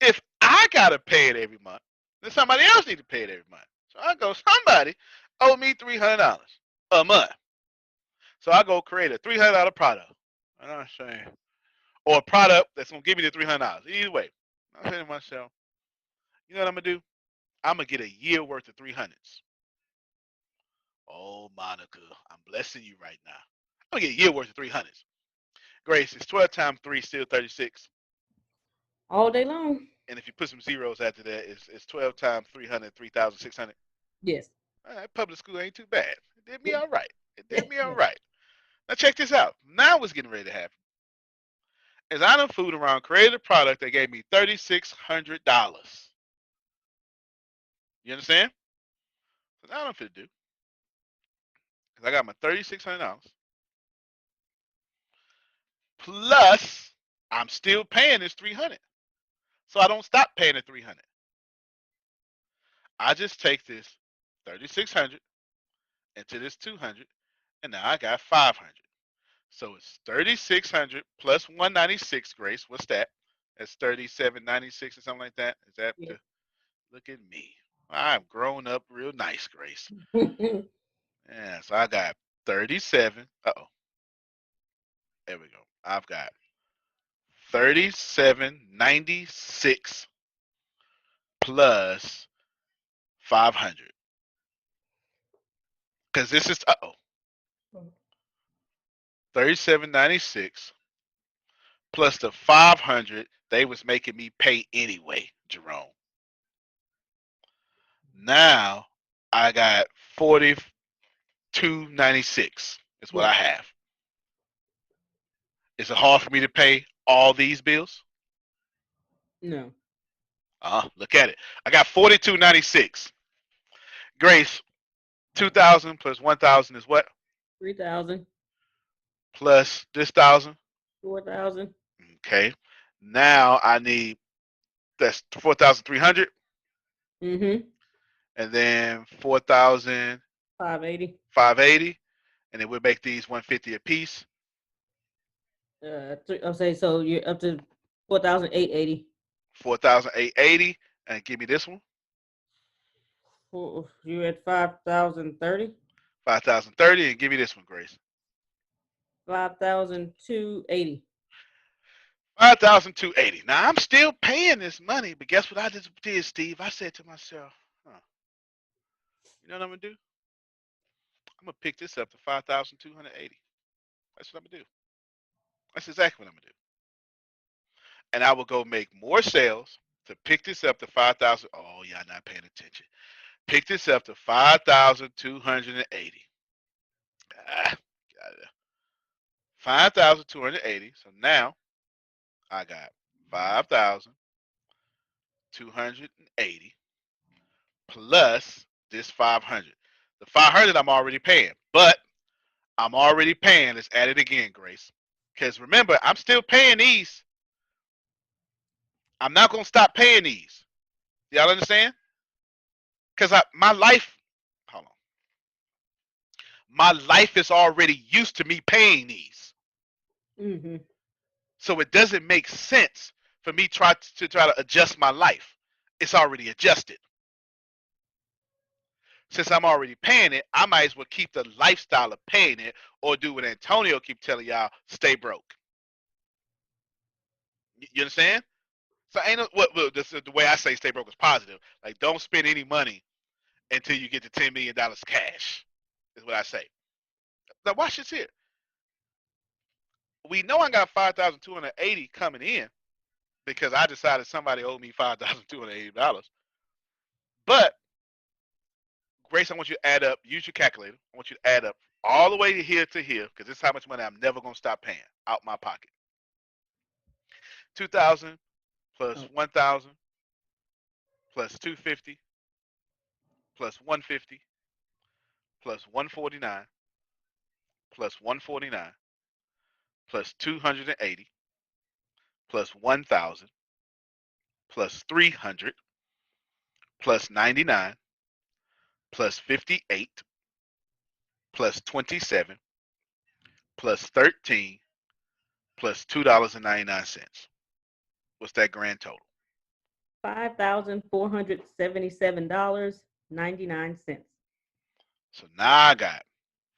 If I gotta pay it every month, then somebody else needs to pay it every month. So I go, somebody owe me $300 a month. So I go create a $300 product. And I'm saying, or a product that's gonna give me the $300. Either way, I'm saying to myself, you know what I'm gonna do? I'm gonna get a year worth of 300s. Oh, Monica, I'm blessing you right now. I'm gonna get a year worth of 300s. Grace, it's 12 times 3, still 36. All day long. And if you put some zeros after that, it's 12 times 300, 3,600. Yes. All right, public school ain't too bad. It did me all right. It did me all right. Now check this out. Now what's getting ready to happen is I done fooled around, created a product that gave me $3,600. You understand? So now what I'm finna do is I got my $3,600 plus I'm still paying this 300. So I don't stop paying the 300. I just take this 3,600 into this 200, and now I got 500. So it's 3,600 plus 196, Grace. What's that? That's 3,796 or something like that. Is that the, look at me. I've grown up real nice, Grace. Yeah, so I got 37. Uh-oh. There we go. I've got 3,796 plus 500. Because this is, 3,796 plus the 500 they was making me pay anyway, Jerome. Now I got 42.96 is what I have. Is it hard for me to pay all these bills? No. Look at it. I got 42.96. Grace, 2,000 plus 1,000 is what? 3,000. Plus this 1,000? 4,000. Okay. Now I need, that's 4,300. Mm-hmm. And then 4,000. 580. 580. And then we'll make these 150 a piece. I'll say so you're up to 4,880. 4,880. And give me this one. You're at 5,030. 5,030. And give me this one, Grace. 5,280. 5,280. Now I'm still paying this money, but guess what I just did, Steve? I said to myself, you know what I'm gonna do? I'm gonna pick this up to 5,280. That's what I'm gonna do. That's exactly what I'm gonna do. And I will go make more sales to pick this up to 5,000. Oh, y'all not paying attention. Pick this up to 5,280. 5,280. So now I got 5,280 plus this 500. The 500 I'm already paying, but I'm already paying. Let's add it again, Grace. Because remember, I'm still paying these. I'm not going to stop paying these. Y'all understand? Because my life, hold on. My life is already used to me paying these. Mm-hmm. So it doesn't make sense for me try to adjust my life. It's already adjusted. Since I'm already paying it, I might as well keep the lifestyle of paying it, or do what Antonio keep telling y'all, stay broke. You understand? So ain't no, this is the way I say stay broke is positive. Like, don't spend any money until you get to $10 million cash, is what I say. Now watch this here. We know I got 5,280 coming in because I decided somebody owed me $5,280. But Grace, I want you to add up, use your calculator. I want you to add up all the way here to here, because this is how much money I'm never going to stop paying out my pocket. 2,000 plus Oh. 1,000 plus 250 plus 150 plus 149 plus 149 plus 280 plus 1,000 plus 300 plus 99 plus 58 plus 27 plus 13 plus $2.99. What's that grand total? $5,477.99. So now I got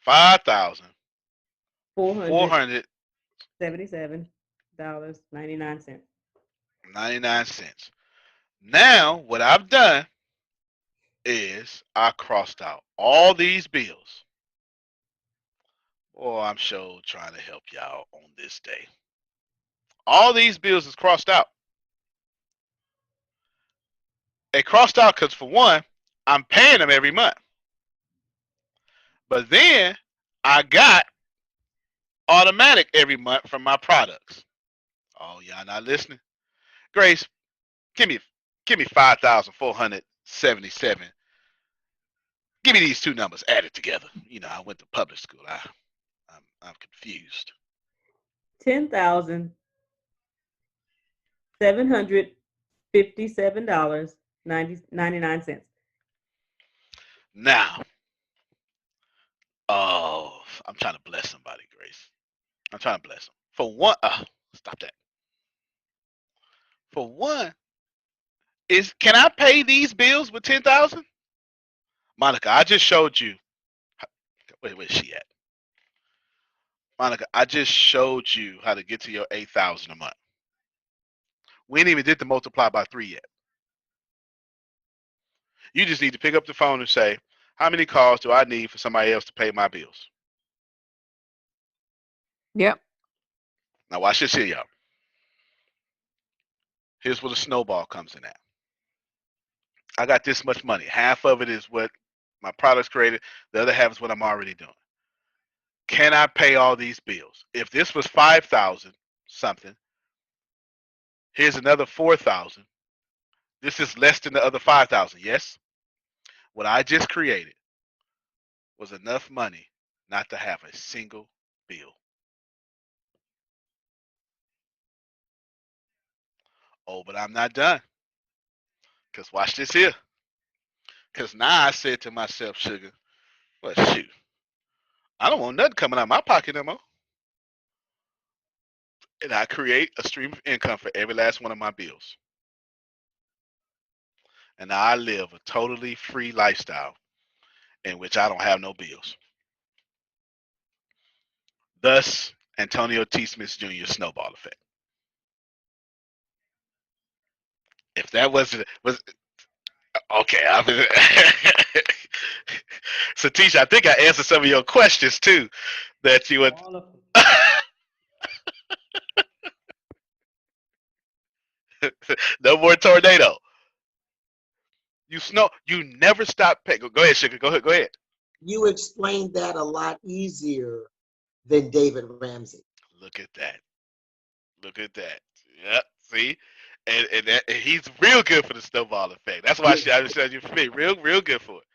$5,477.99. $477.99. Now what I've done is I crossed out all these bills. Oh, I'm sure trying to help y'all on this day. All these bills is crossed out. They crossed out because, for one, I'm paying them every month. But then I got automatic every month from my products. Oh, y'all not listening? Grace, give me 5,477. Give me these two numbers added together. You know, I went to public school. I'm confused. $10,757.99. Now, oh, I'm trying to bless somebody, Grace. I'm trying to bless them. For one, stop that. For one, can I pay these bills with 10,000? Monica, I just showed you. Where's she at? Monica, I just showed you how to get to your 8,000 a month. We ain't even did the multiply by 3 yet. You just need to pick up the phone and say, how many calls do I need for somebody else to pay my bills? Yep. Now watch this here, y'all. Here's where the snowball comes in at. I got this much money. Half of it is what my products created. The other half is what I'm already doing. Can I pay all these bills? If this was 5,000 something, here's another 4,000. This is less than the other 5,000. Yes? What I just created was enough money not to have a single bill. Oh, but I'm not done. Because watch this here. Because now I said to myself, sugar, well, shoot, I don't want nothing coming out of my pocket no more. And I create a stream of income for every last one of my bills. And now I live a totally free lifestyle in which I don't have no bills. Thus, Antonio T. Smith Jr. Snowball Effect. If that was okay, Satish, I think I answered some of your questions too. That you would. No more tornado. You never stop paying. Go ahead, sugar. Go ahead. You explained that a lot easier than David Ramsey. Look at that. Yep. See, and he's real good for the snowball effect. That's why I showed you for me. Real good for it.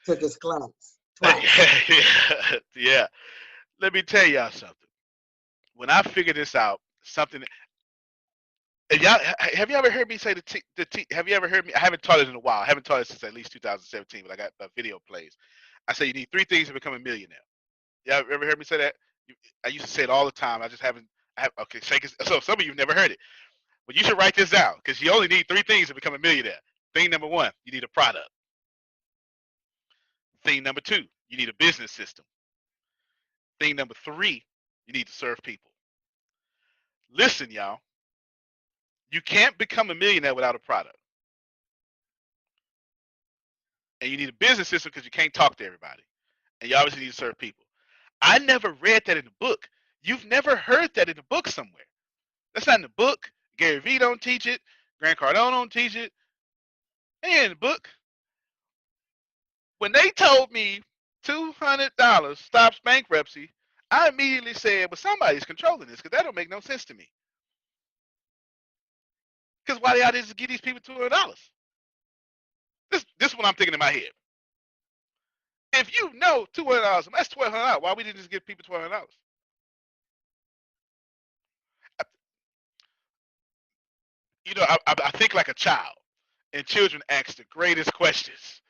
Took his class. Yeah. Let me tell y'all something. When I figured this out, something. And y'all, have you ever heard me say have you ever heard me? I haven't taught it in a while. I haven't taught it since at least 2017, but I got video plays. I say you need 3 things to become a millionaire. Y'all ever heard me say that? I used to say it all the time. I just haven't. Okay, so some of you've never heard it. But you should write this down because you only need 3 things to become a millionaire. Thing number 1, you need a product. Thing number 2, you need a business system. Thing number 3, you need to serve people. Listen, y'all. You can't become a millionaire without a product. And you need a business system because you can't talk to everybody. And you obviously need to serve people. I never read that in the book. You've never heard that in the book somewhere. That's not in the book. Gary Vee don't teach it. Grant Cardone don't teach it. It ain't in the book. When they told me $200 stops bankruptcy, I immediately said, well, somebody's controlling this because that don't make no sense to me. Because why y'all just give these people $200? This is what I'm thinking in my head. If you know $200, that's $1,200. Why we didn't just give people $1,200? You know, I think like a child, and children ask the greatest questions,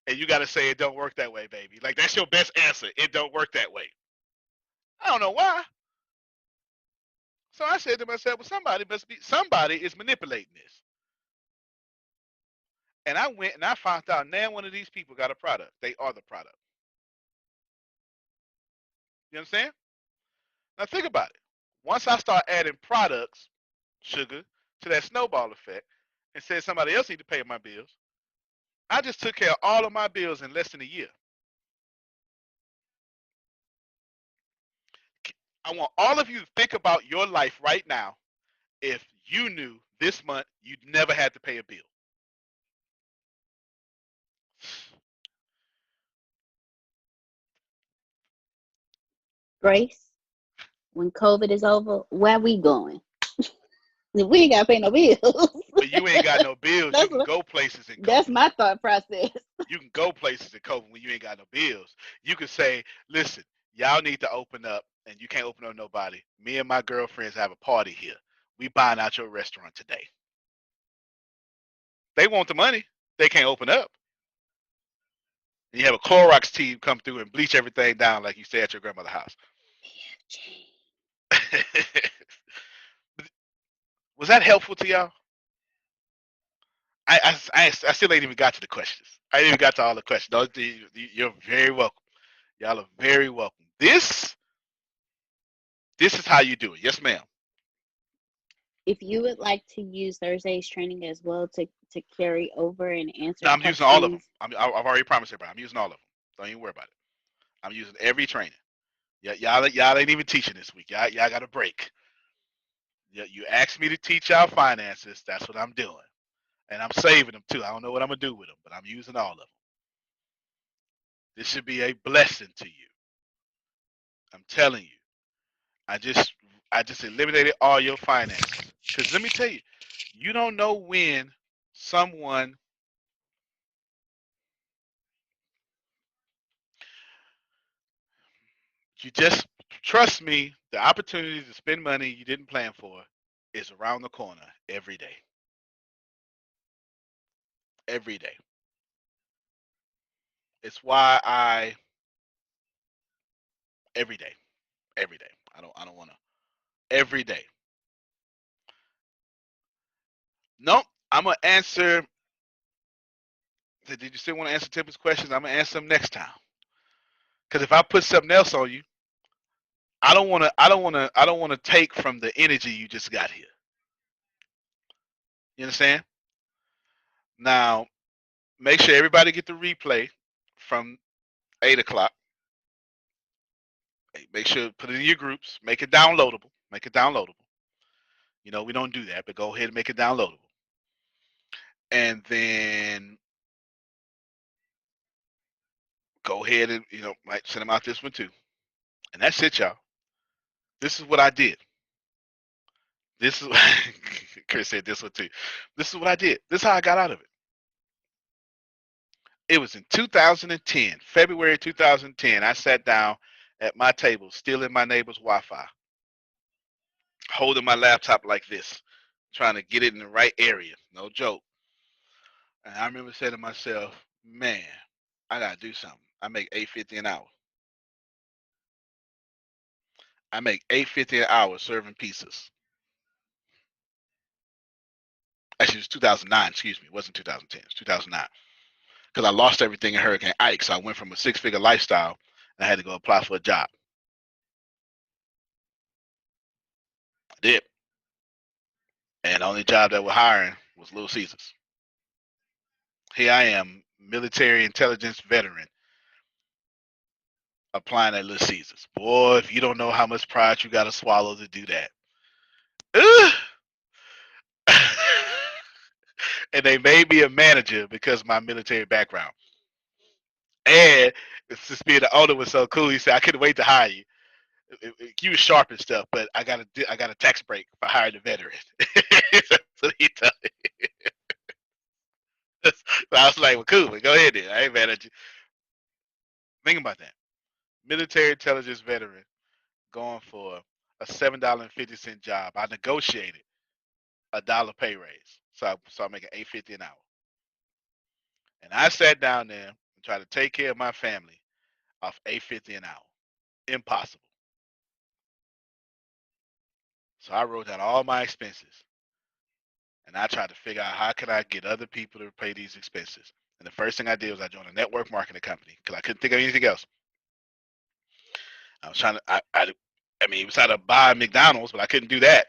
and you got to say it don't work that way, baby. Like that's your best answer. It don't work that way. I don't know why. So I said to myself, well, somebody is manipulating this. And I went and I found out now one of these people got a product. They are the product. You understand? Now think about it. Once I start adding products, sugar, to that snowball effect, and said somebody else need to pay my bills, I just took care of all of my bills in less than a year. I want all of you to think about your life right now if you knew this month you'd never had to pay a bill. Grace, when COVID is over, where we going? We ain't got to pay no bills. But you ain't got no bills. You can go places in COVID. That's my thought process. You can go places in COVID when you ain't got no bills. You can say, listen, y'all need to open up, and you can't open up nobody. Me and my girlfriends have a party here. We buying out your restaurant today. They want the money. They can't open up. And you have a Clorox team come through and bleach everything down like you stay at your grandmother's house. Was that helpful to y'all? I still ain't even got to the questions. I ain't even got to all the questions. No, you're very welcome. Y'all are very welcome. This is how you do it. Yes, ma'am. If you would like to use Thursday's training as well to carry over and answer No, I'm using all of them. I've already promised everybody. I'm using all of them. Don't even worry about it. I'm using every training. Y'all ain't even teaching this week. Y'all got a break. You asked me to teach y'all finances. That's what I'm doing. And I'm saving them too. I don't know what I'm going to do with them, but I'm using all of them. This should be a blessing to you. I'm telling you. I just eliminated all your finances. Because let me tell you, you don't know when someone you just trust me, the opportunity to spend money you didn't plan for is around the corner every day. Every day. It's why every day. I don't want to. Every day. Nope. I'm gonna answer. Did you still want to answer Tipp's questions? I'm gonna answer them next time. Because if I put something else on you, I don't want to take from the energy you just got here. You understand? Now, make sure everybody get the replay from 8 o'clock. Make sure put it in your groups. Make it downloadable. You know, we don't do that, but go ahead and make it downloadable. And then go ahead and, might send them out this one too. And that's it, y'all. This is what I did. This is Chris said this one too. This is what I did. This is how I got out of it. It was in 2010, February 2010. I sat down at my table, stealing my neighbor's Wi-Fi, holding my laptop like this, trying to get it in the right area. No joke. And I remember saying to myself, man, I got to do something. I make $8.50 an hour. I make $8.50 an hour serving pizzas. Actually, it was 2009. Excuse me. It wasn't 2010. It was 2009. Because I lost everything in Hurricane Ike. So I went from a 6-figure lifestyle and I had to go apply for a job. I did. And the only job that we're hiring was Little Caesars. Here I am, military intelligence veteran, applying at Little Caesars. Boy, if you don't know how much pride you got to swallow to do that. And they made me a manager because of my military background. And just being the owner was so cool. He said, I couldn't wait to hire you. You was sharp and stuff, but I got a tax break for hiring a veteran. what he told me. So I was like, well, cool, go ahead then. I ain't mad at you. Think about that. Military intelligence veteran going for a $7.50 job. I negotiated $1 pay raise. So I'm making $8.50 an hour. And I sat down there and tried to take care of my family off $8.50 an hour. Impossible. So I wrote down all my expenses. And I tried to figure out how can I get other people to pay these expenses. And the first thing I did was I joined a network marketing company because I couldn't think of anything else. I was trying to, I mean, it was how to buy McDonald's, but I couldn't do that.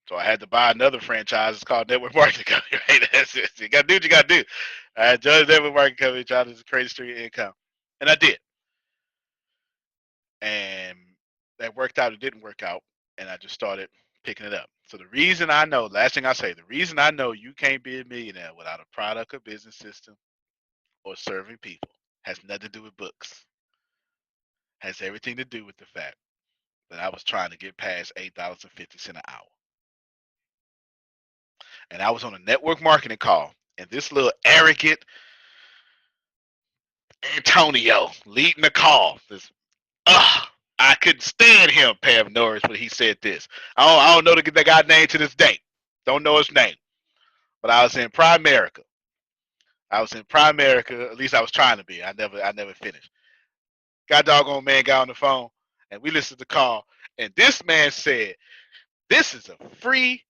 So I had to buy another franchise. It's called Network Marketing Company. Right? That's it. You got to do what you got to do. I joined the Network Marketing Company, trying to create a stream of income. And I did. And that worked out. It didn't work out. And I just started picking it up. So the reason I know, last thing I say, the reason I know you can't be a millionaire without a product or business system or serving people has nothing to do with books. Has everything to do with the fact that I was trying to get past $8.50 an hour. And I was on a network marketing call, and this little arrogant Antonio leading the call. I couldn't stand him, Pam Norris, when he said this. I don't know the guy's name to this day. Don't know his name. But I was in Primerica. At least I was trying to be. I never finished. God doggone man got on the phone, and we listened to the call, and this man said, "This is a free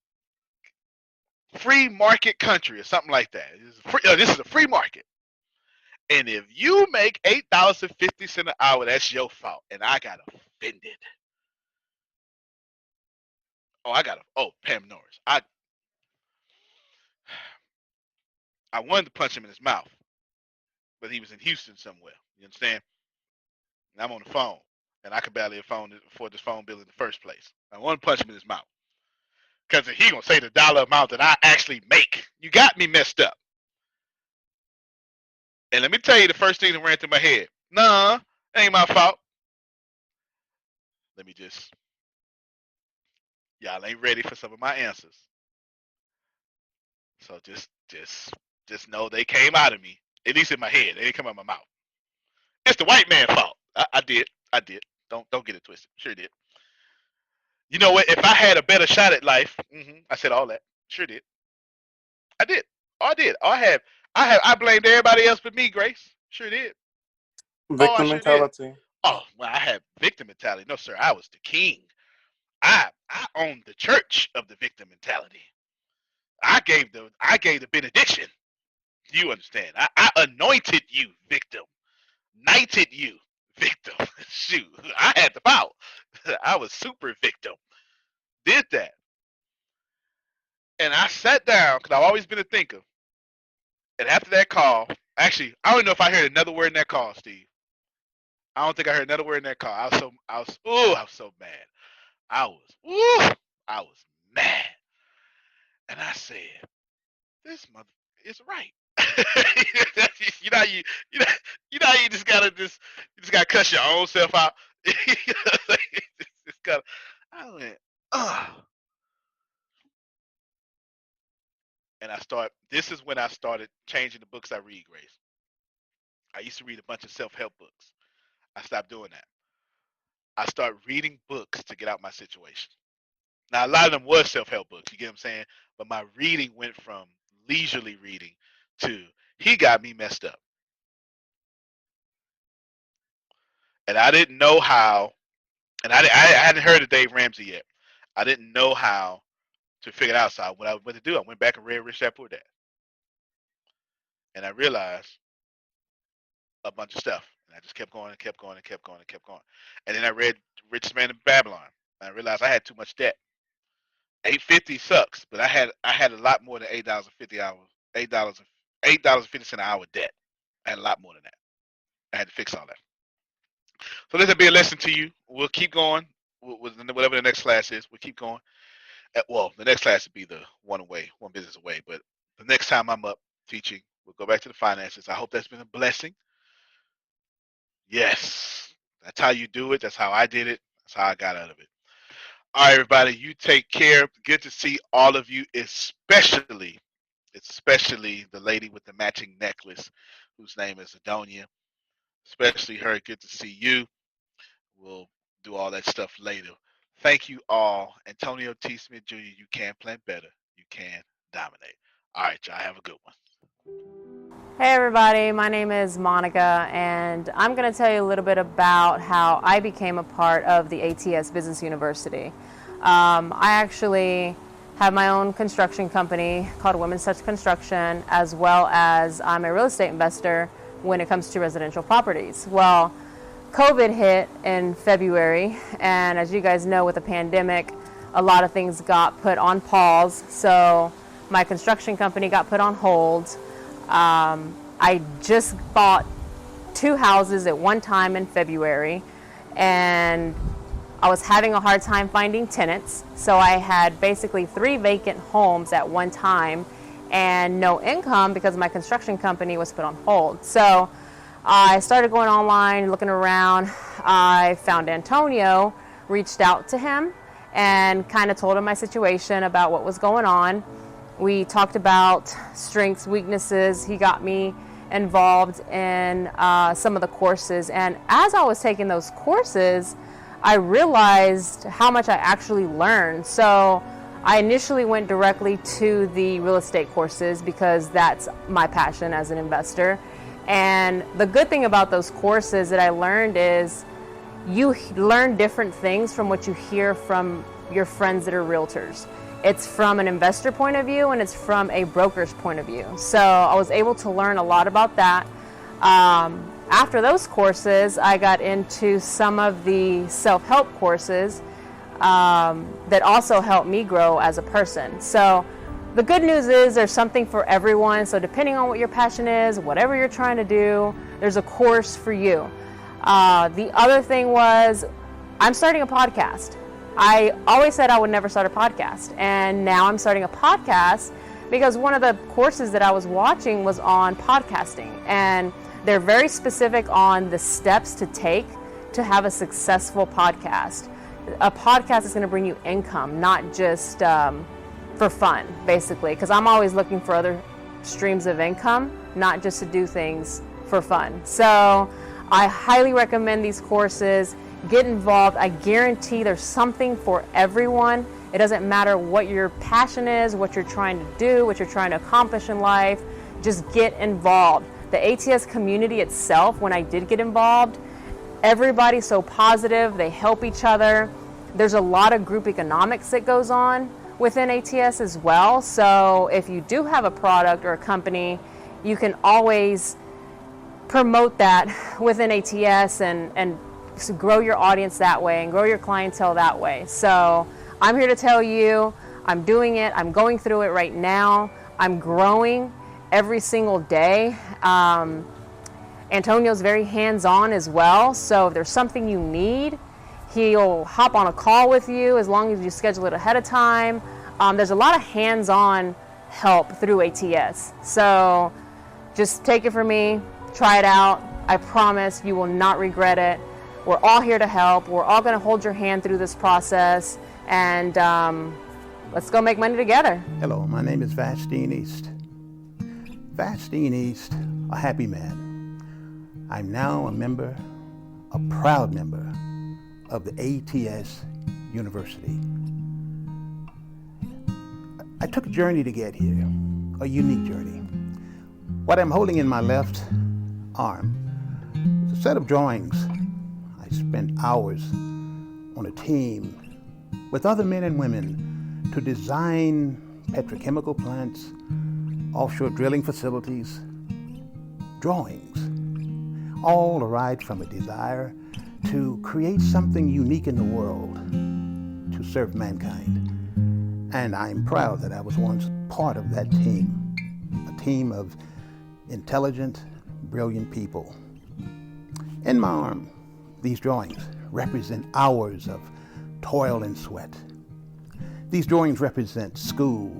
market country," or something like that. This is a free market. And if you make $8.50 an hour, that's your fault. And I got offended. Pam Norris. I wanted to punch him in his mouth, but he was in Houston somewhere. You understand? And I'm on the phone, and I could barely afford this phone bill in the first place. I want to punch him in his mouth. Because he going to say the dollar amount that I actually make. You got me messed up. And let me tell you the first thing that ran through my head. Nah, ain't my fault. Let me y'all ain't ready for some of my answers. So just know they came out of me, at least in my head. They didn't come out of my mouth. It's the white man's fault. I did. Don't get it twisted. Sure did. You know what? If I had a better shot at life, I said all that. Sure did. I did. I blamed everybody else but me, Grace. Sure did. Victim mentality. Oh, well, I had victim mentality. No, sir, I was the king. I owned the church of the victim mentality. I gave the benediction. You understand? I anointed you, victim. Knighted you, victim. Shoot, I had the power. I was super victim. Did that. And I sat down, because I've always been a thinker. And after that call, actually, I don't know if I heard another word in that call, Steve. I don't think I heard another word in that call. I was so mad. I was mad. And I said, this mother is right. you know you just gotta cuss your own self out. I went, and this is when I started changing the books I read, Grace. I used to read a bunch of self-help books. I stopped doing that. I started reading books to get out my situation. Now, a lot of them was self-help books, you get what I'm saying? But my reading went from leisurely reading to, he got me messed up. And I didn't know how, and I hadn't heard of Dave Ramsey yet. I didn't know how to figure it out. So what I went to do, I went back and read Rich Dad Poor Dad. And I realized a bunch of stuff. And I just kept going and kept going and kept going and kept going. And then I read Richest Man in Babylon. And I realized I had too much debt. $8.50 sucks, but I had a lot more than $8.50 an hour debt. I had a lot more than that. I had to fix all that. So this will be a lesson to you. We'll keep going with whatever the next class is. We'll keep going. Well, the next class would be the one business away. But the next time I'm up teaching, we'll go back to the finances. I hope that's been a blessing. Yes, that's how you do it. That's how I did it. That's how I got out of it. All right, everybody, you take care. Good to see all of you, especially the lady with the matching necklace, whose name is Adonia. Especially her. Good to see you. We'll do all that stuff later. Thank you all. Antonio T. Smith Jr., you can plan better. You can dominate. All right, y'all have a good one. Hey everybody, my name is Monica, and I'm going to tell you a little bit about how I became a part of the ATS Business University. I actually have my own construction company called Women's Touch Construction, as well as I'm a real estate investor when it comes to residential properties. Well, COVID hit in February, and as you guys know, with the pandemic, a lot of things got put on pause, so my construction company got put on hold. I just bought 2 houses at one time in February, and I was having a hard time finding tenants, so I had basically 3 vacant homes at one time and no income because my construction company was put on hold. So I started going online, looking around. I found Antonio, reached out to him, and kind of told him my situation about what was going on. We talked about strengths, weaknesses. He got me involved in some of the courses. And as I was taking those courses, I realized how much I actually learned. So I initially went directly to the real estate courses because that's my passion as an investor. And the good thing about those courses that I learned is you learn different things from what you hear from your friends that are realtors. It's from an investor point of view and it's from a broker's point of view. So I was able to learn a lot about that. After those courses, I got into some of the self-help courses that also helped me grow as a person. So the good news is there's something for everyone. So depending on what your passion is, whatever you're trying to do, there's a course for you. The other thing was I'm starting a podcast. I always said I would never start a podcast, and now I'm starting a podcast because one of the courses that I was watching was on podcasting, and they're very specific on the steps to take to have a successful podcast. A podcast is going to bring you income, not just for fun, basically, because I'm always looking for other streams of income, not just to do things for fun. So I highly recommend these courses. Get involved. I guarantee there's something for everyone. It doesn't matter what your passion is, what you're trying to do, what you're trying to accomplish in life. Just get involved. The ATS community itself, when I did get involved, everybody's so positive. They help each other. There's a lot of group economics that goes on within ATS as well. So if you do have a product or a company, you can always promote that within ATS and grow your audience that way and grow your clientele that way. So I'm here to tell you, I'm doing it. I'm going through it right now. I'm growing every single day. Antonio's very hands-on as well. So if there's something you need, he'll hop on a call with you as long as you schedule it ahead of time. There's a lot of hands-on help through ATS. So just take it from me, try it out. I promise you will not regret it. We're all here to help. We're all going to hold your hand through this process, and let's go make money together. Hello, my name is Vastine East. Vastine East, a happy man. I'm now a proud member of the ATS University. I took a journey to get here, a unique journey. What I'm holding in my left arm is a set of drawings. I spent hours on a team with other men and women to design petrochemical plants, offshore drilling facilities, drawings, all arise from a desire to create something unique in the world to serve mankind. And I'm proud that I was once part of that team, a team of intelligent, brilliant people. In my arm, these drawings represent hours of toil and sweat. These drawings represent school,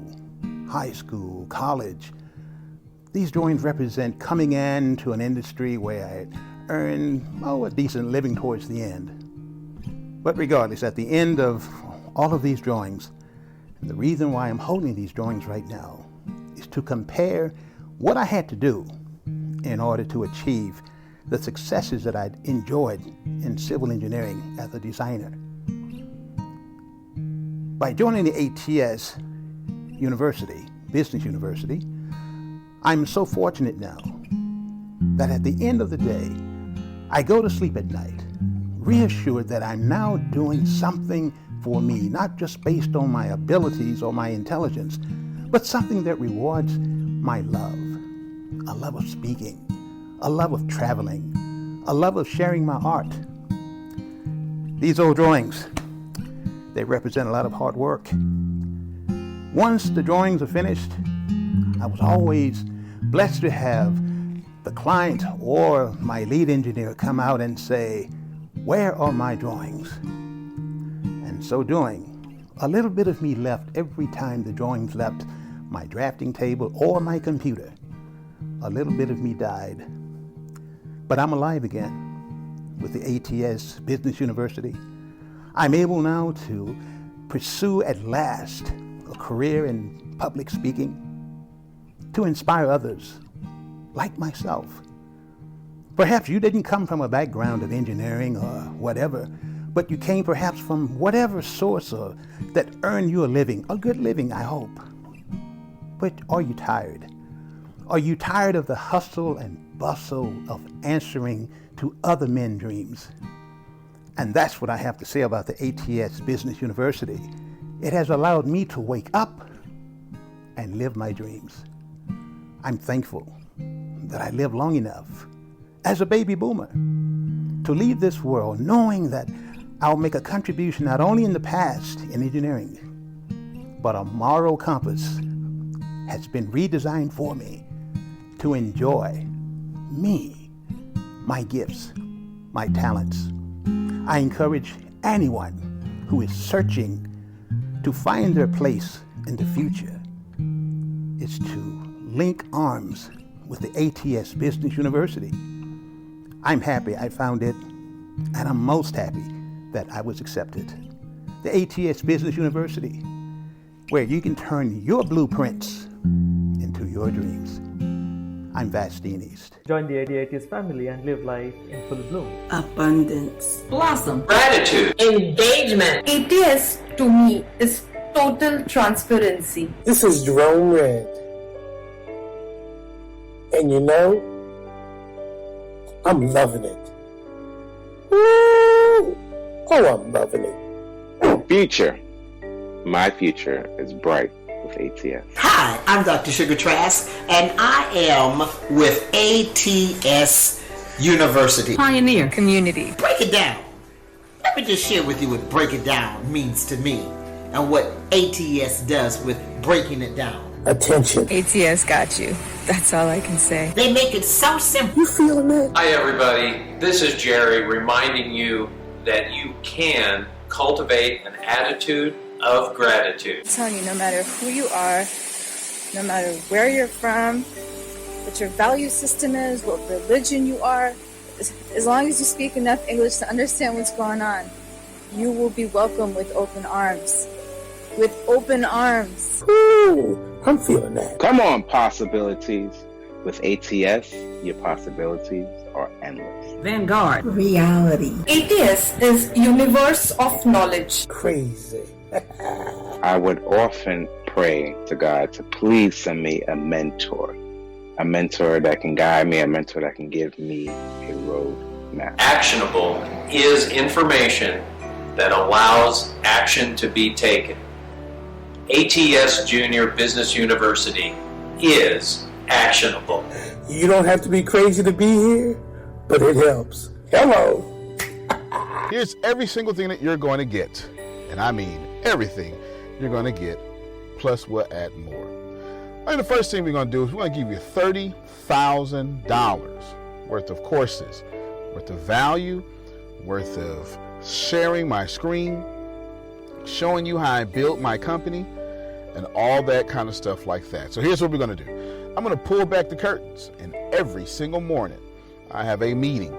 high school, college. These drawings represent coming into an industry where I earn a decent living towards the end. But regardless, at the end of all of these drawings. And the reason why I'm holding these drawings right now is to compare what I had to do in order to achieve the successes that I'd enjoyed in civil engineering as a designer. By joining the ATS University, Business University, I'm so fortunate now that at the end of the day, I go to sleep at night, reassured that I'm now doing something for me, not just based on my abilities or my intelligence, but something that rewards my love, a love of speaking, a love of traveling, a love of sharing my art. These old drawings, they represent a lot of hard work. Once the drawings are finished, I was always blessed to have the client or my lead engineer come out and say, "Where are my drawings?" And so doing, a little bit of me left every time the drawings left my drafting table or my computer. A little bit of me died. But I'm alive again with the ATS Business University. I'm able now to pursue at last a career in public speaking, to inspire others like myself. Perhaps you didn't come from a background of engineering or whatever, but you came perhaps from whatever source that earned you a living, a good living, I hope. But are you tired? Are you tired of the hustle and bustle of answering to other men's dreams? And that's what I have to say about the ATS Business University. It has allowed me to wake up and live my dreams. I'm thankful that I lived long enough as a baby boomer to leave this world knowing that I'll make a contribution not only in the past in engineering, but a moral compass has been redesigned for me to enjoy me, my gifts, my talents. I encourage anyone who is searching to find their place in the future is to link arms with the ATS Business University. I'm happy I found it, and I'm most happy that I was accepted. The ATS Business University, where you can turn your blueprints into your dreams. I'm Vastine East. Join the ATS family and live life in full bloom. Abundance, blossom, gratitude, engagement. ATS to me is total transparency. This is Jerome Red. And you know, I'm loving it. Woo! Oh, I'm loving it. Future. My future is bright with ATS. Hi, I'm Dr. Sugar Trask, and I am with ATS University. Pioneer community. Break it down. Let me just share with you what break it down means to me and what ATS does with breaking it down. Attention. ATS got you. That's all I can say. They make it so simple. You feeling that? Hi everybody, this is Jerry reminding you that you can cultivate an attitude of gratitude. I'm telling you, no matter who you are, no matter where you're from, what your value system is, what religion you are, as long as you speak enough English to understand what's going on, you will be welcomed with open arms. With open arms. Ooh, I'm feeling that. Come on, possibilities. With ATS, your possibilities are endless. Vanguard. Reality. ATS is universe of knowledge. Crazy. I would often pray to God to please send me a mentor that can guide me, a mentor that can give me a road map. Actionable is information that allows action to be taken. ATS Junior Business University is actionable. You don't have to be crazy to be here, but it helps. Hello. Here's every single thing that you're going to get, and I mean everything you're going to get, plus we'll add more. I mean, the first thing we're going to do is we're going to give you $30,000 worth of courses, worth of value, worth of sharing my screen, showing you how I built my company, and all that kind of stuff like that. So here's what we're going to do. I'm going to pull back the curtains, and every single morning I have a meeting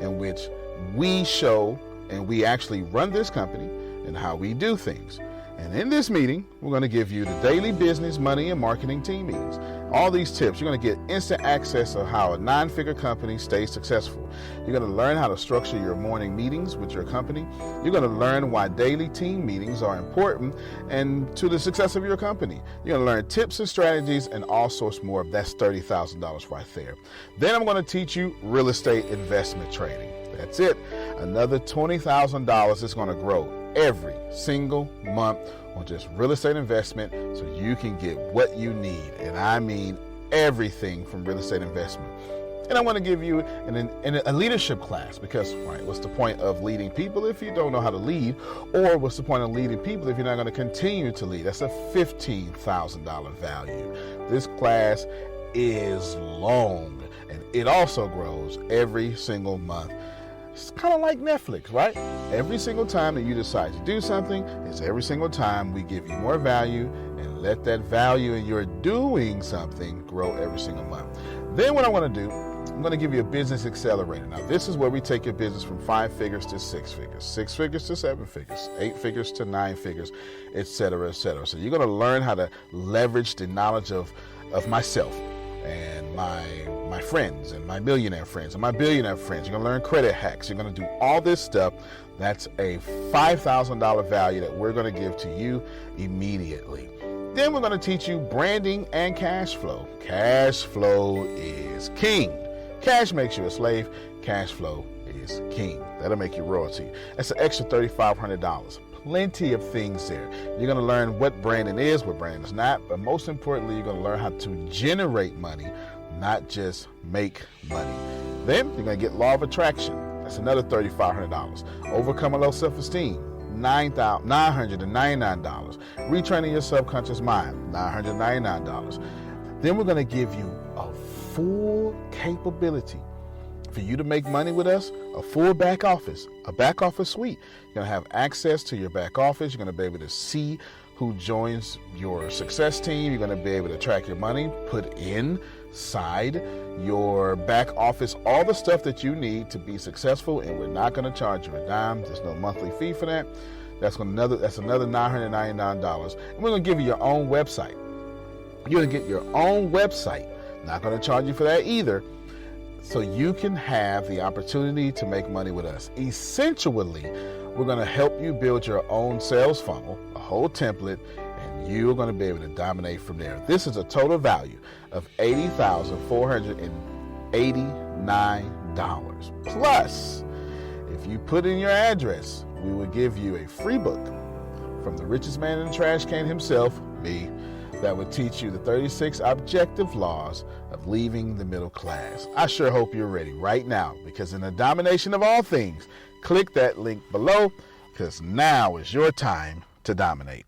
in which we show and we actually run this company, and how we do things. And in this meeting, we're going to give you the daily business, money, and marketing team meetings. All these tips, you're going to get instant access to how a 9-figure company stays successful. You're going to learn how to structure your morning meetings with your company. You're going to learn why daily team meetings are important and to the success of your company. You're going to learn tips and strategies and all sorts more. That's $30,000 right there. Then I'm going to teach you real estate investment trading. That's it. Another $20,000 is going to grow every single month on just real estate investment so you can get what you need. And I mean everything from real estate investment. And I want to give you a leadership class because, right, what's the point of leading people if you don't know how to lead? Or what's the point of leading people if you're not going to continue to lead? That's a $15,000 value. This class is long and it also grows every single month. It's kind of like Netflix, right? Every single time that you decide to do something, it's every single time we give you more value and let that value in your doing something grow every single month. Then what I want to do, I'm going to give you a business accelerator. Now, this is where we take your business from 5 figures to 6 figures, 6 figures to 7 figures, 8 figures to 9 figures, et cetera, et cetera. So you're going to learn how to leverage the knowledge of myself and my friends and my millionaire friends and my billionaire friends. You're going to learn credit hacks. You're going to do all this stuff. That's a $5,000 value that we're going to give to you immediately. Then we're going to teach you branding and cash flow. Cash flow is king. Cash makes you a slave. Cash flow is king. That'll make you royalty. That's an extra $3,500. Plenty of things there. You're going to learn what branding is, what branding is not, but most importantly, you're going to learn how to generate money, not just make money. Then you're going to get law of attraction. That's another $3,500. Overcome a low self-esteem, $999. Retraining your subconscious mind, $999. Then we're going to give you a full capability for you to make money with us, a full back office, a back office suite. You're going to have access to your back office. You're going to be able to see who joins your success team. You're going to be able to track your money, put inside your back office all the stuff that you need to be successful, and we're not going to charge you a dime. There's no monthly fee for that. That's another $999. And we're going to give you your own website. You're going to get your own website. Not going to charge you for that either. So you can have the opportunity to make money with us. Essentially, we're going to help you build your own sales funnel, a whole template, and you're going to be able to dominate from there. This is a total value of $80,489. Plus, if you put in your address, we will give you a free book from the richest man in the trash can himself, me, that would teach you the 36 objective laws of leaving the middle class. I sure hope you're ready right now, because in the domination of all things, click that link below, because now is your time to dominate.